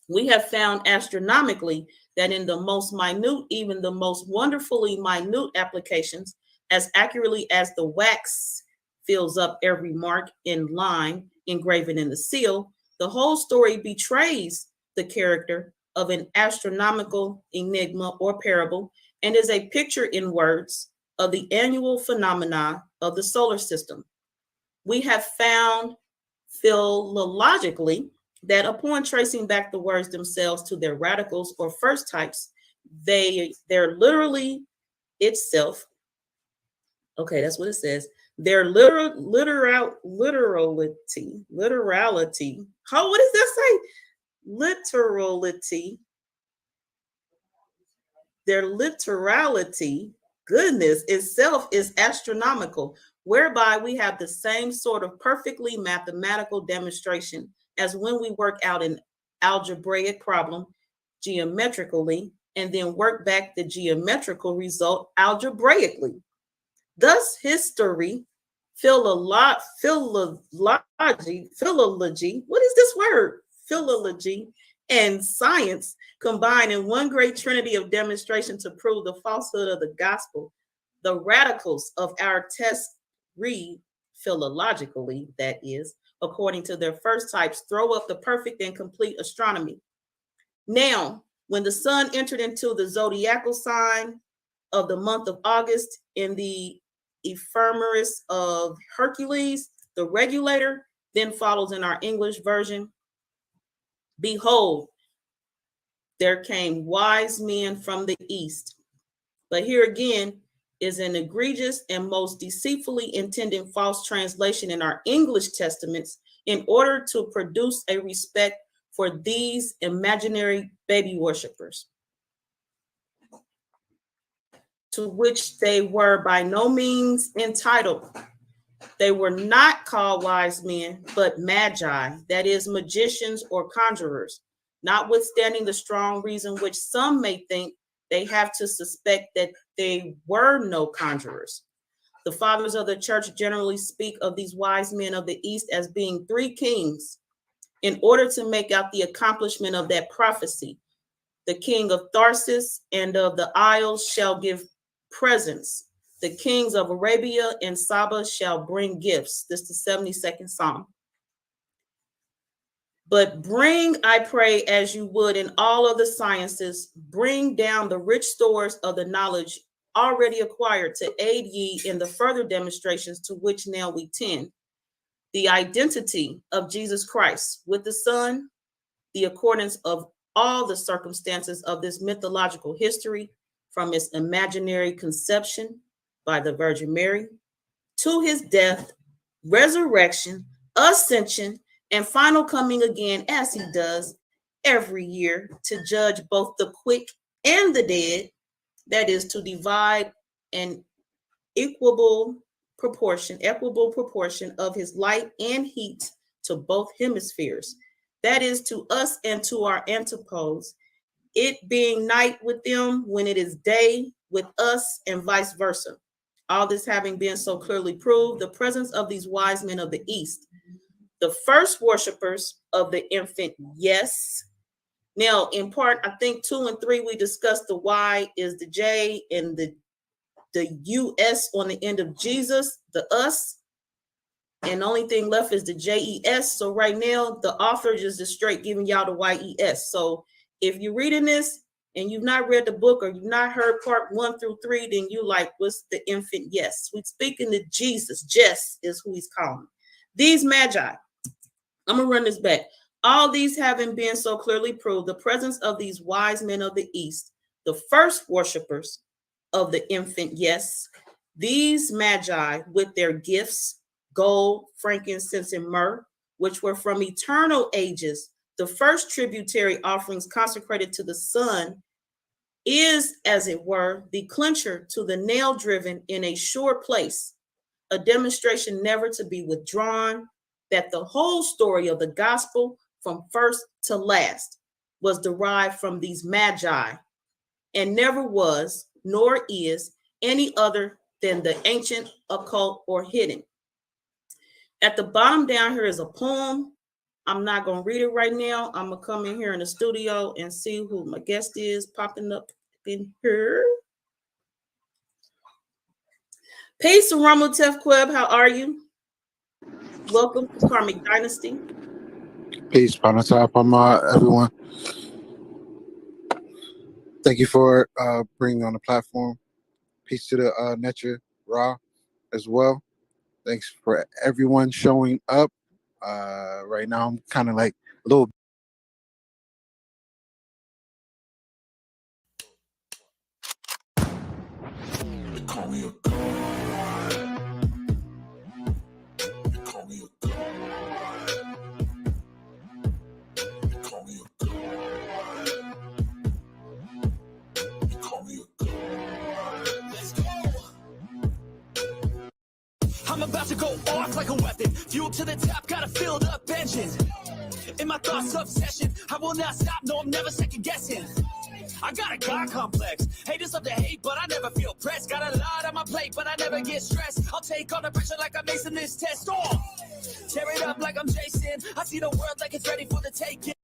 We have found astronomically that in the most minute, even the most wonderfully minute applications, as accurately as the wax fills up every mark in line engraven in the seal, the whole story betrays the character of an astronomical enigma or parable and is a picture in words of the annual phenomena of the solar system. We have found philologically that upon tracing back the words themselves to their radicals or first types, they're literally itself. Okay, that's what it says. Their literality. How, what does that say? Literality. Their literality, goodness, itself is astronomical, whereby we have the same sort of perfectly mathematical demonstration as when we work out an algebraic problem geometrically and then work back the geometrical result algebraically. Thus, history, philology, what is this word? Philology and science combine in one great trinity of demonstration to prove the falsehood of the gospel. The radicals of our test read philologically, that is, according to their first types, throw up the perfect and complete astronomy. Now, when the sun entered into the zodiacal sign of the month of August in the ephemeris of Hercules, the regulator, then follows in our English version. Behold, there came wise men from the east. But here again is an egregious and most deceitfully intended false translation in our English testaments in order to produce a respect for these imaginary baby worshipers, to which they were by no means entitled. They were not called wise men, but magi, that is, magicians or conjurers, notwithstanding the strong reason which some may think they have to suspect that they were no conjurers. The fathers of the church generally speak of these wise men of the East as being three kings in order to make out the accomplishment of that prophecy. The king of Tharsis and of the isles shall give presents. The kings of Arabia and Saba shall bring gifts. This is the 72nd Psalm. But bring, I pray, as you would in all other sciences, bring down the rich stores of the knowledge already acquired to aid ye in the further demonstrations to which now we tend. The identity of Jesus Christ with the Son, the accordance of all the circumstances of this mythological history, from its imaginary conception by the Virgin Mary to his death, resurrection, ascension, and final coming again, as he does every year to judge both the quick and the dead, that is, to divide an equitable proportion of his light and heat to both hemispheres, that is, to us and to our antipodes, it being night with them when it is day with us, and vice versa. All this having been so clearly proved, the presence of these wise men of the East, the first worshipers of the infant, yes. Now, in part, I think 2 and 3, we discussed the Y is the J and the US on the end of Jesus, the us, and the only thing left is the JES. So right now, the author is just straight giving y'all the YES. So if you're reading this and you've not read the book or you've not heard part 1 through 3, then you like, what's the infant? Yes, we're speaking to Jesus. Jess is who he's calling. These magi, I'm going to run this back. All these having been so clearly proved, the presence of these wise men of the East, the first worshipers of the infant, yes, these magi with their gifts, gold, frankincense, and myrrh, which were from eternal ages, the first tributary offerings consecrated to the Son, is, as it were, the clincher to the nail driven in a sure place, a demonstration never to be withdrawn, that the whole story of the gospel from first to last was derived from these magi, and never was, nor is, any other than the ancient, occult, or hidden. At the bottom down here is a poem. I'm not going to read it right now. I'm going to come in here in the studio and see who my guest is popping up in here. Peace, Ramutef Queb. How are you? Welcome to Karmic Dynasty. Peace, Panatap, everyone. Thank you for bringing me on the platform. Peace to the Nature Ra as well. Thanks for everyone showing up. Right now, I'm kind of like a little. Call me a god. Call me a god. Call me a god. Call me a god. Let's go. I'm about to go off like a weapon. Fuel to the top, got a filled up engine. In my thoughts, obsession. I will not stop, no, I'm never second guessing. I got a God complex. Haters love to hate, but I never feel pressed. Got a lot on my plate, but I never get stressed. I'll take all the pressure like I'm acing this test. Oh, tear it up like I'm Jason. I see the world like it's ready for the taking.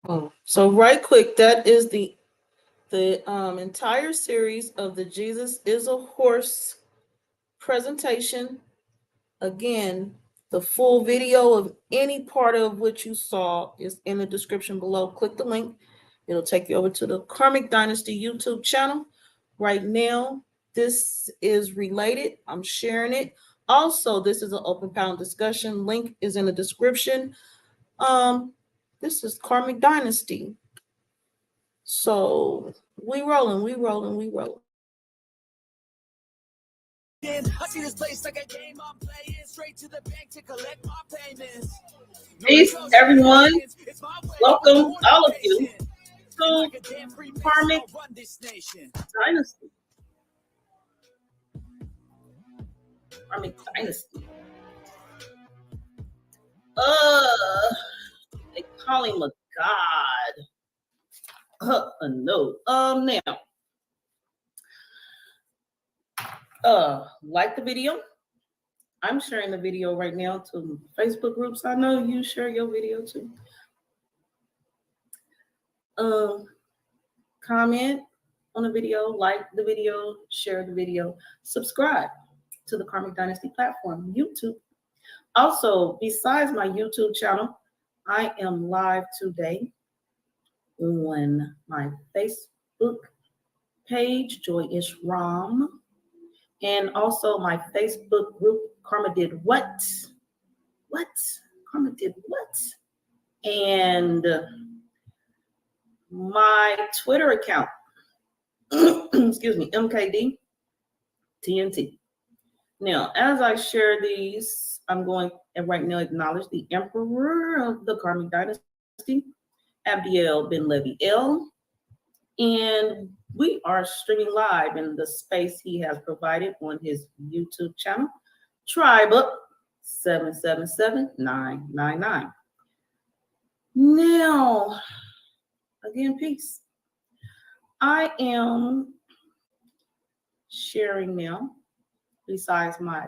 Oh, so right quick, that is the entire series of the Jesus is a Horse presentation. Again, the full video of any part of what you saw is in the description below. Click the link. It'll take you over to the Karmic Dynasty YouTube channel. Right now, this is related. I'm sharing it. Also, this is an open panel discussion. Link is in the description. This is Karmic Dynasty. So we rolling. I see this place like a game I'm playing, straight to the bank to collect my payments. Peace, everyone. Welcome, all of you, to Karmic Dynasty. Karmic Dynasty. They call him a god. No. Now, like the video. I'm sharing the video right now to Facebook groups. I know you share your video too. Comment on the video, like the video, share the video, subscribe to the Karmic Dynasty platform, YouTube. Also, besides my YouTube channel, I am live today on my Facebook page, Joy-ish Ram, and also my Facebook group, Karma Did What? What? Karma Did What? And my Twitter account, excuse me, MKD TNT. Now, as I share these, I'm going to right now acknowledge the Emperor of the Karmic Dynasty, Abdiel Ben Levi El, and we are streaming live in the space he has provided on his YouTube channel, Tribe Up 777999. Now, again, peace. I am sharing now, besides my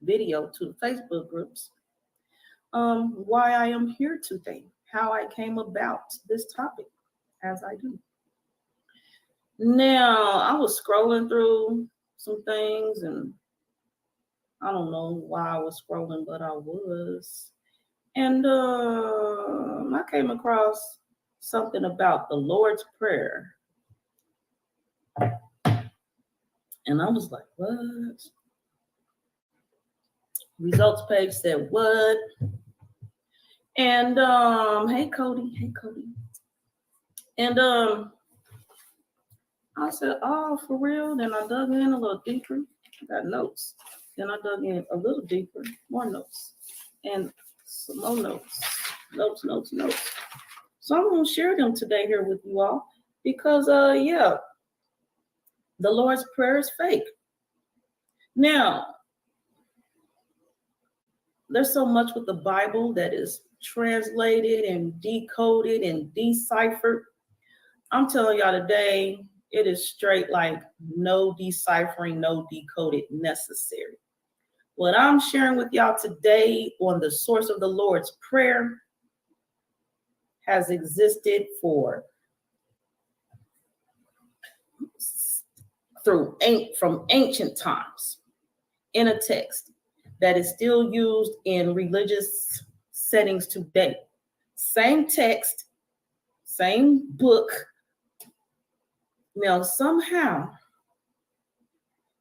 video to the Facebook groups, why I am here today, how I came about this topic, as I do. Now, I was scrolling through some things, and I don't know why I was scrolling, but I was. And I came across something about the Lord's Prayer. And I was like, what? Results page said what? And hey Cody. And I said, oh, for real? Then I dug in a little deeper. I got notes. Then I dug in a little deeper, more notes, and some more notes. Notes. So I'm gonna share them today here with you all because yeah, the Lord's Prayer is fake. Now, there's so much with the Bible that is translated and decoded and deciphered. I'm telling y'all today, it is straight like no deciphering, no decoded necessary. What I'm sharing with y'all today on the source of the Lord's Prayer has existed from ancient times in a text that is still used in religious settings today. Same text, same book. Now, somehow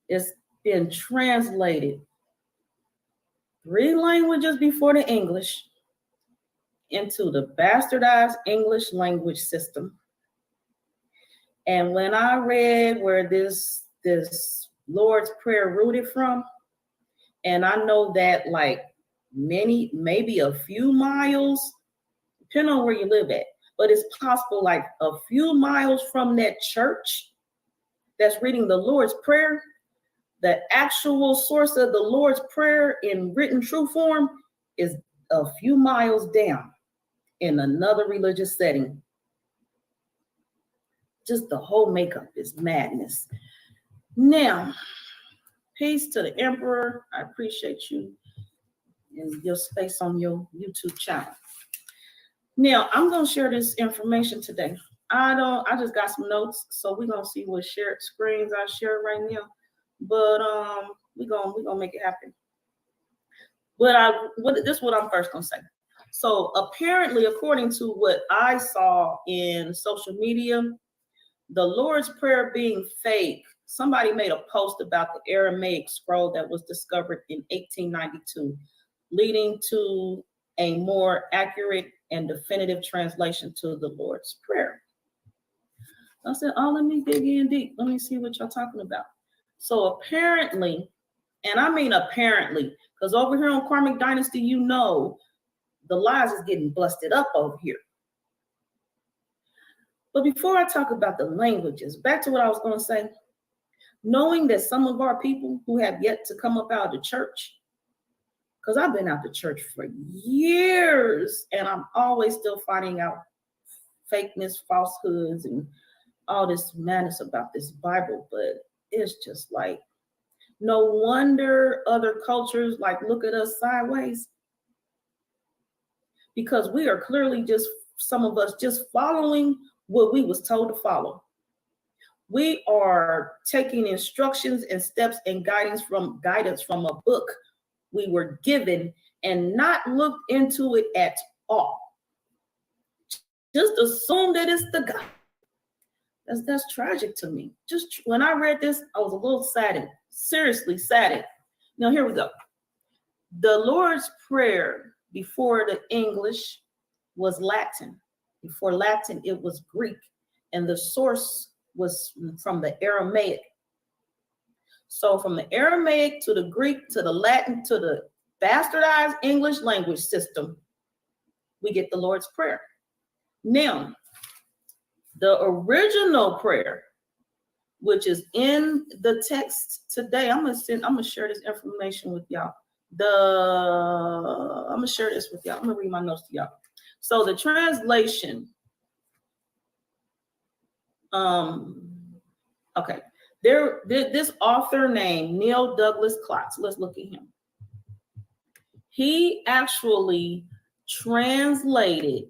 it's been translated 3 languages before the English into the bastardized English language system. And when I read where this Lord's Prayer rooted from, and I know that like maybe a few miles, depending on where you live at, but it's possible like a few miles from that church that's reading the Lord's Prayer, the actual source of the Lord's Prayer in written true form is a few miles down in another religious setting. Just the whole makeup is madness. Now, peace to the Emperor. I appreciate you and your space on your YouTube channel. Now, I'm going to share this information today. I just got some notes, so we're going to see what shared screens I share right now. But we're gonna make it happen. But this is what I'm first gonna say. So apparently, according to what I saw in social media, the Lord's Prayer being fake, somebody made a post about the Aramaic scroll that was discovered in 1892, leading to a more accurate and definitive translation to the Lord's Prayer. I said, oh, let me dig in deep. Let me see what y'all talking about. So apparently, and I mean apparently, because over here on Karmic Dynasty, you know, the lies is getting busted up over here. But before I talk about the languages, back to what I was going to say, knowing that some of our people who have yet to come up out of the church, because I've been out the church for years and I'm always still finding out fakeness, falsehoods, and all this madness about this Bible, but it's just like, no wonder other cultures like look at us sideways, because we are clearly just, some of us just following what we was told to follow. We are taking instructions and steps and guidance from a book we were given and not looked into it at all. Just assume that it's the God. That's tragic to me. Just when I read this, I was a little saddened, seriously saddened. Now here we go. The Lord's Prayer before the English was Latin. Before Latin, it was Greek, and the source was from the Aramaic. So from the Aramaic to the Greek to the Latin to the bastardized English language system, we get the Lord's Prayer. Now, the original prayer, which is in the text today, I'm gonna share this information with y'all. I'm gonna share this with y'all. I'm gonna read my notes to y'all. So the translation, okay, this author named Neil Douglas Klotz, let's look at him. He actually translated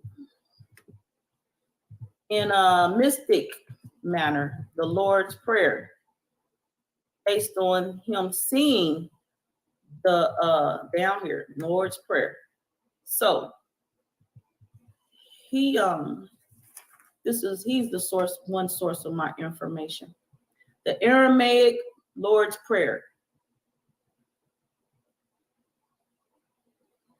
in a mystic manner the Lord's Prayer based on him seeing the down here, Lord's Prayer. So he's the source, one source of my information. The Aramaic Lord's Prayer.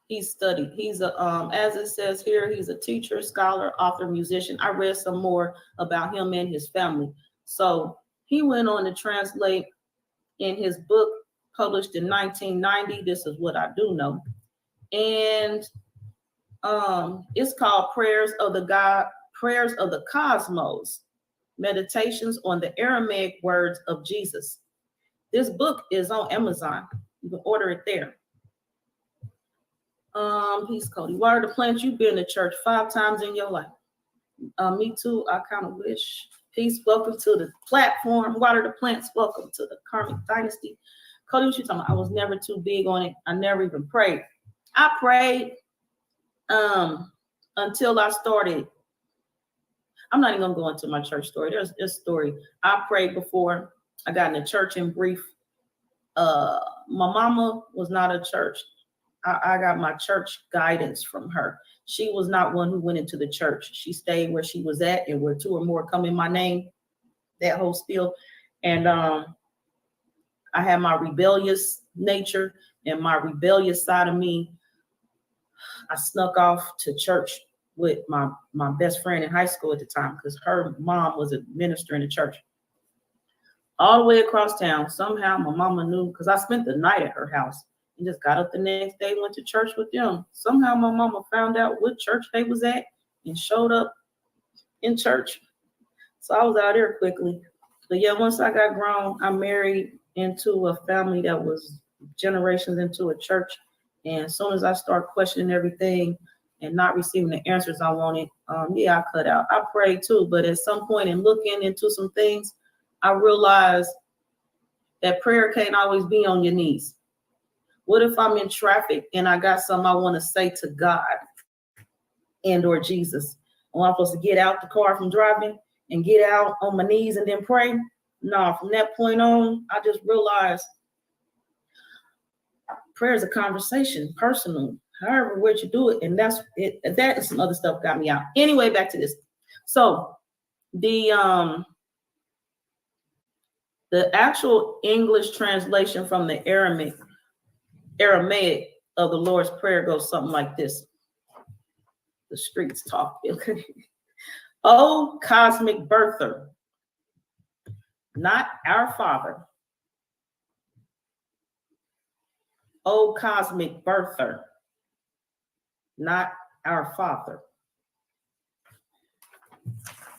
He studied. He's as it says here, he's a teacher, scholar, author, musician. I read some more about him and his family. So he went on to translate in his book published in 1990. This is what I do know. And it's called Prayers of the Cosmos, Meditations on the Aramaic Words of Jesus. This book is on Amazon. You can order it there. Peace, Cody. Water the plants. You've been to church 5 times in your life. Me too. I kind of wish. Peace. Welcome to the platform. Water the plants. Welcome to the Karmic Dynasty. Cody, what you talking about? I was never too big on it. I never even prayed. I prayed until I started. I'm not even gonna go into my church story. There's this story. I prayed before I got in the church in brief. My mama was not a church. I got my church guidance from her. She was not one who went into the church. She stayed where she was at, and where 2 or more come in my name, that whole spiel. And I had my rebellious nature, and my rebellious side of me, I snuck off to church with my best friend in high school at the time, because her mom was a minister in the church. All the way across town, somehow my mama knew, because I spent the night at her house and just got up the next day, went to church with them. Somehow my mama found out what church they was at and showed up in church. So I was out there quickly. But yeah, once I got grown, I married into a family that was generations into a church. And as soon as I start questioning everything and not receiving the answers I wanted, I cut out. I prayed too, but at some point in looking into some things, I realized that prayer can't always be on your knees. What if I'm in traffic and I got something I want to say to God and or Jesus? Am I supposed to get out the car from driving and get out on my knees and then pray? No, from that point on, I just realized prayer is a conversation, personal, however way you do it. And that's it. That and some other stuff got me out. Anyway, back to this. So the actual English translation from the Aramaic of the Lord's Prayer goes something like this. The streets talk. Oh, cosmic birther, not our Father. Oh, cosmic birther, not our Father.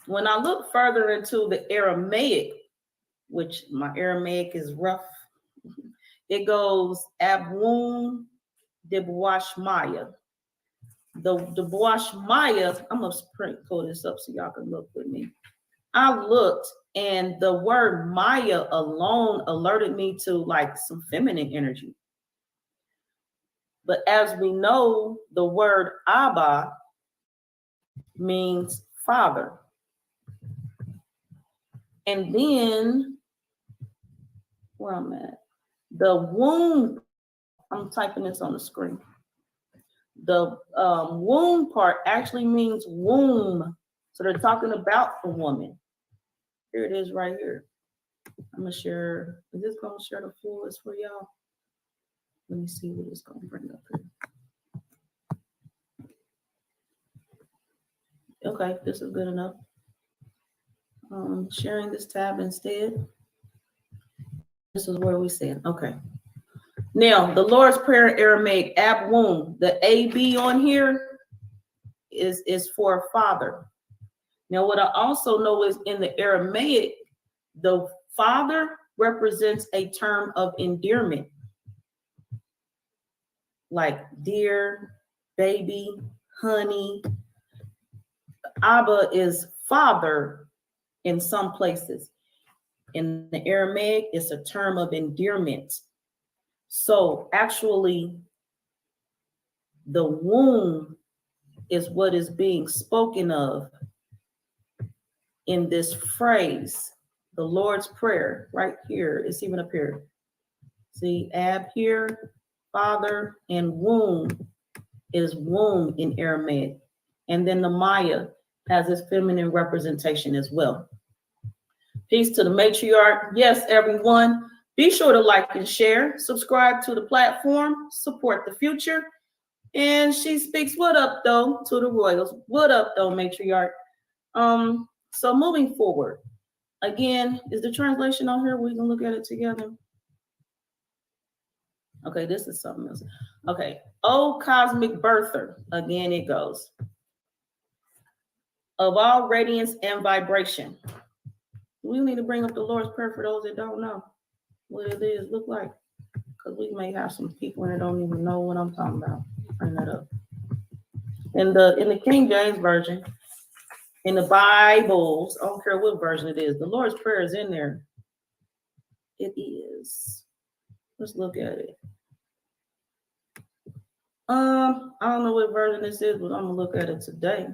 When I look further into the Aramaic which my Aramaic is rough. It goes Abwun Debwash Maya. The Debwash Maya, I'm gonna pull this up so y'all can look with me. I looked, and the word Maya alone alerted me to like some feminine energy. But as we know, the word Abba means father. And then, where I'm at, the womb, I'm typing this on the screen. The womb part actually means womb. So they're talking about the woman. Here it is right here. I'm gonna share, is this gonna share the full list for y'all? Let me see what it's gonna bring up here. Okay, this is good enough. Sharing this tab instead. This is where we said, okay. Now, the Lord's Prayer in Aramaic, Abwun, the AB on here is for father. Now, what I also know is in the Aramaic, the father represents a term of endearment, like dear, baby, honey. Abba is father in some places. In the Aramaic, it's a term of endearment. So actually, the womb is what is being spoken of in this phrase, the Lord's Prayer, right here. It's even up here. See, Ab here, father, and womb is womb in Aramaic. And then the Maya has its feminine representation as well. Peace to the matriarch. Yes, everyone. Be sure to like and share, subscribe to the platform, support the future. And she speaks, what up though, to the royals. What up though, matriarch. So moving forward, again, is the translation on here? We can look at it together. Okay, this is something else. Okay, O cosmic birther, again it goes. Of all radiance and vibration. We need to bring up the Lord's Prayer for those that don't know what it is look like, because we may have some people that don't even know what I'm talking about. Bring that up. In the King James Version, in the Bibles, I don't care what version it is, the Lord's Prayer is in there. It is. Let's look at it. I don't know what version this is, but I'm gonna look at it today.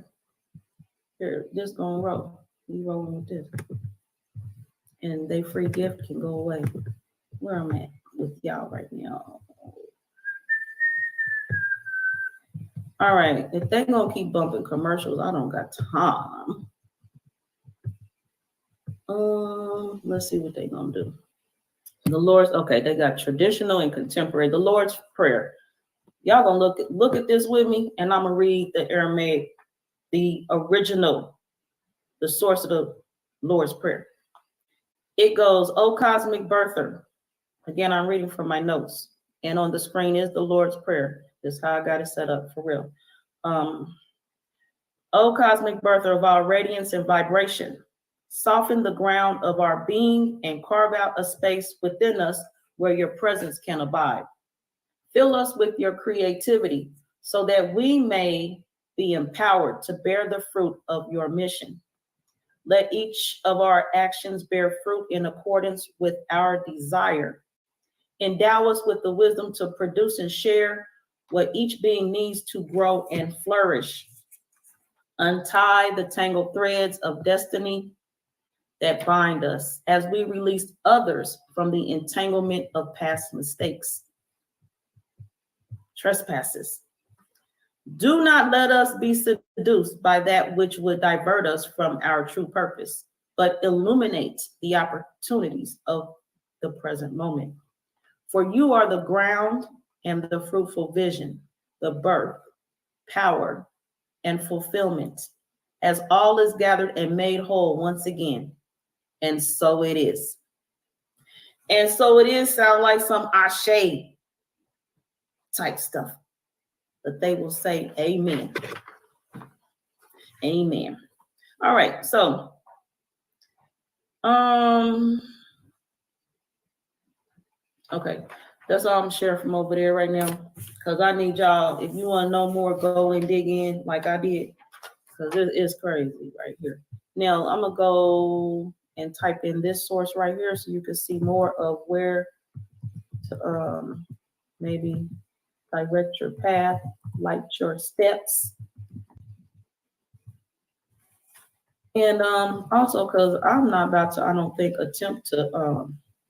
Here, this gonna roll. We rolling with this. And they free gift can go away. Where I'm at with y'all right now. All right, if they gonna keep bumping commercials, I don't got time. Let's see what they gonna do. The Lord's, okay, they got traditional and contemporary. The Lord's Prayer. Y'all gonna look at this with me, and I'm gonna read the Aramaic, the original, the source of the Lord's Prayer. It goes, O cosmic birther. Again, I'm reading from my notes. And on the screen is the Lord's Prayer. This is how I got it set up for real. O cosmic birther of all radiance and vibration, soften the ground of our being and carve out a space within us where your presence can abide. Fill us with your creativity so that we may be empowered to bear the fruit of your mission. Let each of our actions bear fruit in accordance with our desire. Endow us with the wisdom to produce and share what each being needs to grow and flourish. Untie the tangled threads of destiny that bind us as we release others from the entanglement of past mistakes, trespasses. Do not let us be seduced by that which would divert us from our true purpose, but illuminate the opportunities of the present moment. For you are the ground and the fruitful vision, the birth, power, and fulfillment, as all is gathered and made whole once again. And so it is. And so it is sound like some Ashe type stuff. But they will say amen. Amen. All right, so Okay, that's all I'm sharing from over there right now. Because I need y'all, if you want to know more, go and dig in like I did. Because it is crazy right here. Now, I'm going to go and type in this source right here so you can see more of where to maybe direct your path, light your steps. And also, because I'm not about to, I don't think, attempt to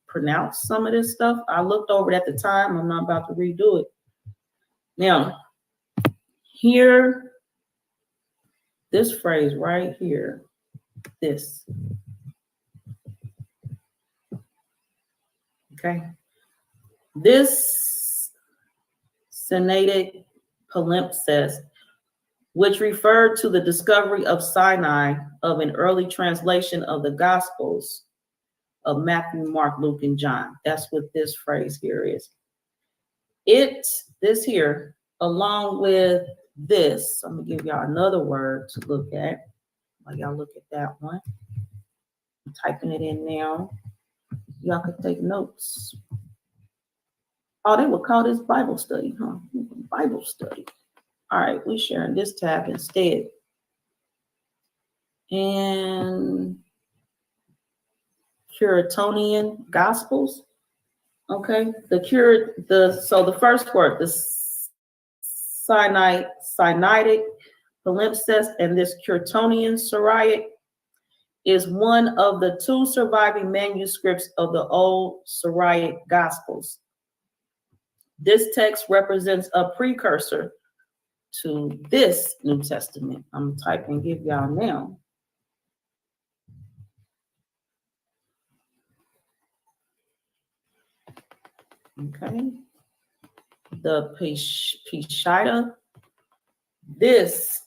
pronounce some of this stuff. I looked over it at the time. I'm not about to redo it. Now, here, this phrase right here, this. Okay. This Sinaitic palimpsest, which referred to the discovery of Sinai of an early translation of the Gospels of Matthew, Mark, Luke, and John. That's what this phrase here is. This here, along with this, I'm gonna give y'all another word to look at. While y'all look at that one. I'm typing it in now. Y'all can take notes. Oh, they would call this Bible study, huh? Bible study. All right, we're sharing this tab instead. And Curetonian Gospels. Okay, so the first word, the Sinaitic palimpsest, and this Curetonian Syriac is one of the two surviving manuscripts of the old Syriac Gospels. This text represents a precursor to this New Testament. I'm typing, give y'all now. Okay. The Peshitta. This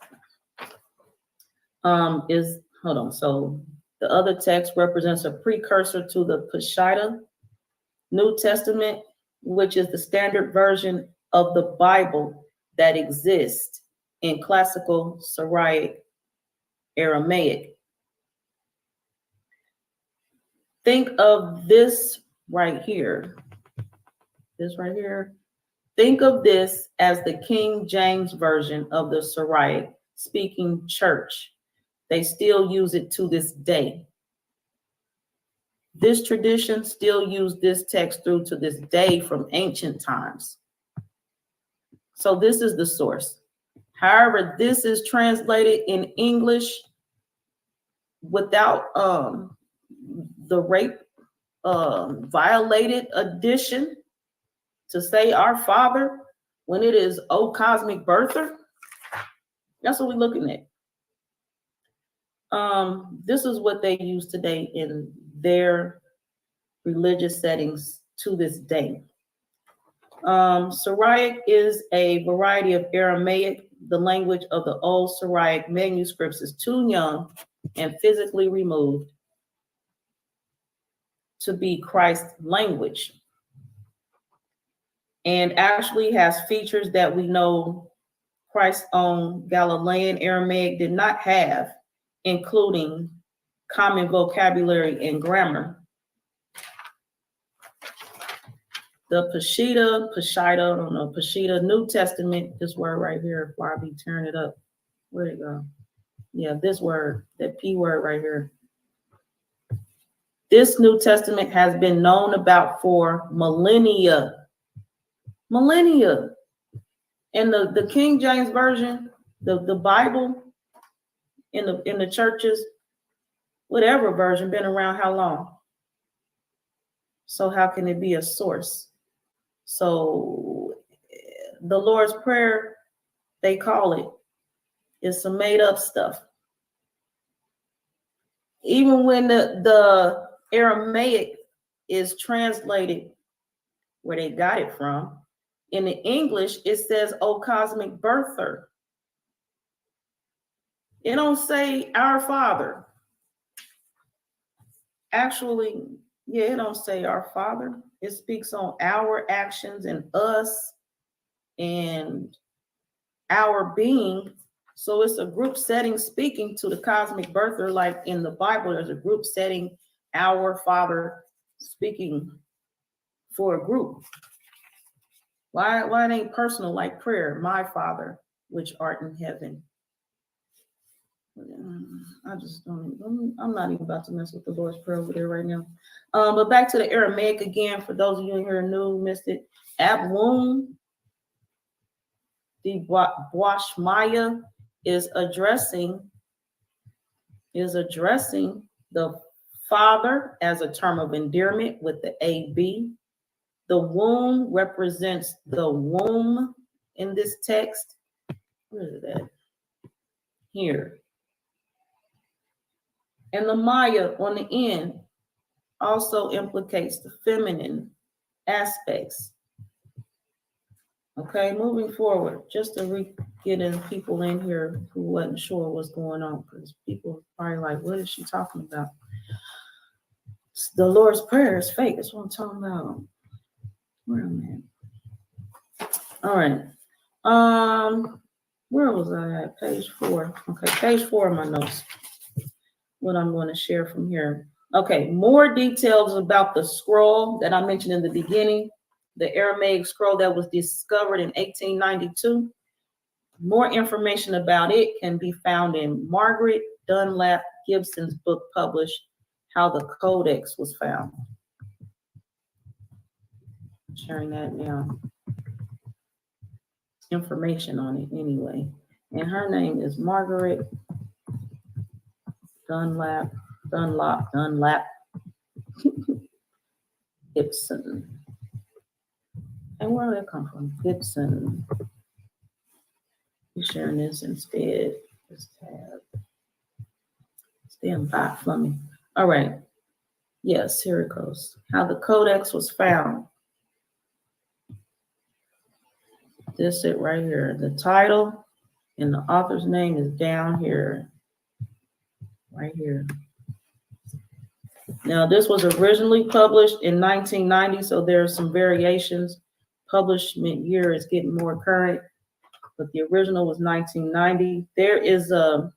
is, hold on. So the other text represents a precursor to the Peshitta New Testament, which is the standard version of the Bible that exists in classical Syriac Aramaic. Think of this right here. This right here. Think of this as the King James version of the Syriac speaking church. They still use it to this day. This tradition still uses this text through to this day from ancient times. So this is the source. However, this is translated in English without the rape violated addition to say our Father when it is O cosmic birther. That's what we're looking at. This is what they use today in their religious settings to this day. Syriac is a variety of Aramaic. The language of the old Syriac manuscripts is too young and physically removed to be Christ's language, and actually has features that we know Christ's own Galilean Aramaic did not have, including common vocabulary and grammar. The Peshitta New Testament, this word right here, before I be tearing it up. Where'd it go? Yeah, this word, that P word right here. This New Testament has been known about for millennia. Millennia. And the King James Version, the Bible in the churches, whatever version, been around how long? So how can it be a source? So the Lord's Prayer, they call it, is some made up stuff. Even when the Aramaic is translated where they got it from, in the English, it says, O cosmic birther. It don't say our Father. Actually, yeah, it don't say our Father. It speaks on our actions and us and our being. So it's a group setting speaking to the cosmic birther, like in the Bible, there's a group setting, our Father speaking for a group. Why it ain't personal like prayer? My Father, which art in heaven. I just don't. I'm not even about to mess with the Lord's Prayer over there right now. But back to the Aramaic again. For those of you in here new, missed it. Abwum, the Boashmaya is addressing the Father as a term of endearment with the AB. The womb represents the womb in this text. Where is it at? Here. And the Maya on the end also implicates the feminine aspects. Okay, moving forward, just to get in people in here who wasn't sure what's going on, because people are probably like, what is she talking about? The Lord's Prayer is fake. That's what I'm talking about. Where am I? All right. Where was I at? Page 4. Okay, page 4 of my notes. What I'm going to share from here. Okay, more details about the scroll that I mentioned in the beginning, the Aramaic scroll that was discovered in 1892. More information about it can be found in Margaret Dunlap Gibson's book published, How the Codex Was Found. I'm sharing that now. Information on it anyway. And her name is Margaret Dunlap Gibson. And where did it come from? Gibson. You're sharing this instead. This tab. Stand by for me. All right. Yes, here it goes. How the Codex was found. This it right here. The title and the author's name is down here. Right here. Now, this was originally published in 1990, so there are some variations. Publishment year is getting more current, but the original was 1990. There is a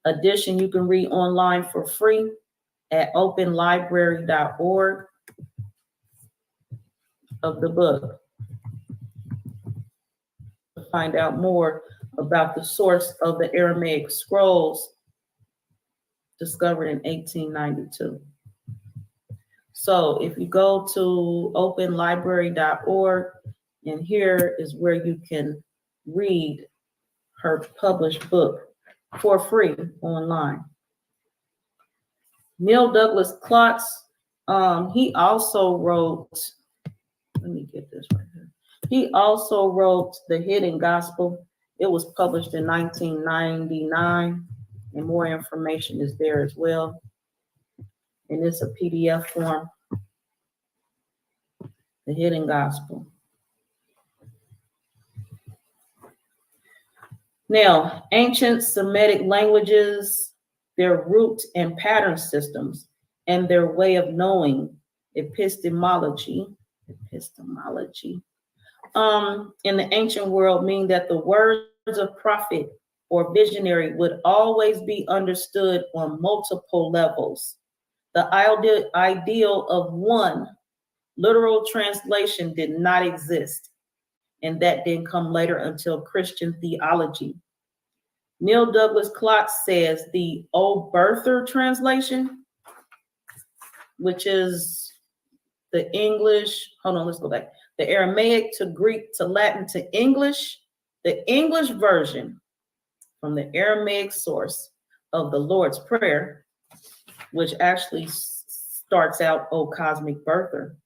edition you can read online for free at openlibrary.org of the book to find out more about the source of the Aramaic scrolls discovered in 1892. So if you go to openlibrary.org, and here is where you can read her published book for free online. Neil Douglas Klotz, he also wrote, let me get this right here. He also wrote The Hidden Gospel. It was published in 1999, and more information is there as well. And it's a PDF form. The Hidden Gospel. Now, ancient Semitic languages, their root and pattern systems, and their way of knowing, epistemology, in the ancient world mean that the words of prophet or visionary would always be understood on multiple levels. The ideal of one literal translation did not exist, and that didn't come later until Christian theology. Neil Douglas Klotz says the Old Berther translation, which is the English, let's go back. The Aramaic to Greek to Latin to English, the English version from the Aramaic source of the Lord's Prayer, which actually starts out, O Cosmic Birther.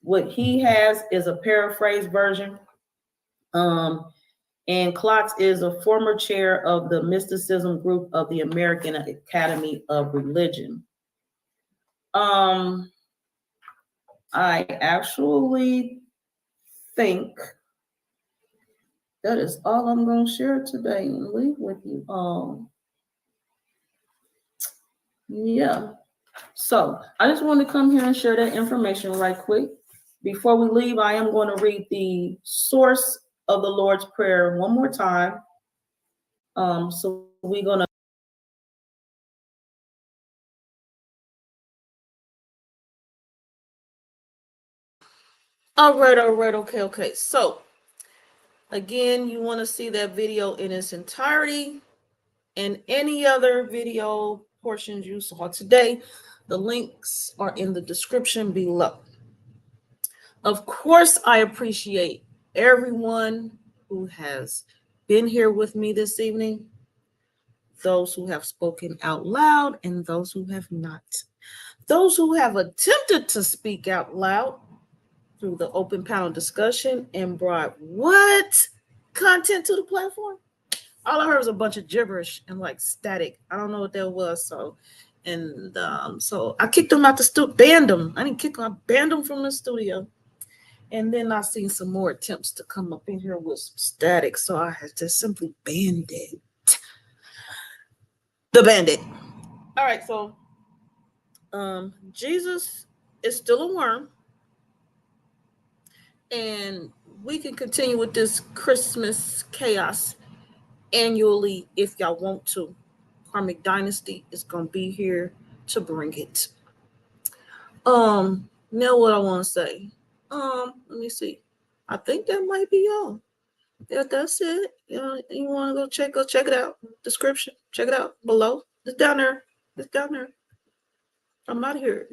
What he has is a paraphrased version. And Klotz is a former chair of the mysticism group of the American Academy of Religion. I actually think that is all I'm going to share today and leave with you all. Yeah. So I just want to come here and share that information right quick. Before we leave, I am going to read the source of the Lord's Prayer one more time. So we're going to All right, okay. So again, you want to see that video in its entirety and any other video portions you saw today, the links are in the description below. Of course, I appreciate everyone who has been here with me this evening, those who have spoken out loud and those who have not. Those who have attempted to speak out loud through the open panel discussion and brought what content to the platform? All I heard was a bunch of gibberish and like static. I don't know what that was. So I kicked them out the studio, banned them. I didn't kick them, I banned them from the studio. And then I seen some more attempts to come up in here with some static. So I had to simply banned it. The bandit. All right, so Jesus is still a worm. And we can continue with this Christmas chaos annually if y'all want to. Karmic Dynasty is gonna be here to bring it. Now what I want to say. Let me see. I think that might be all. Yeah, that's it. You want to go check it out. Description. Check it out below. It's down there. I'm out of here.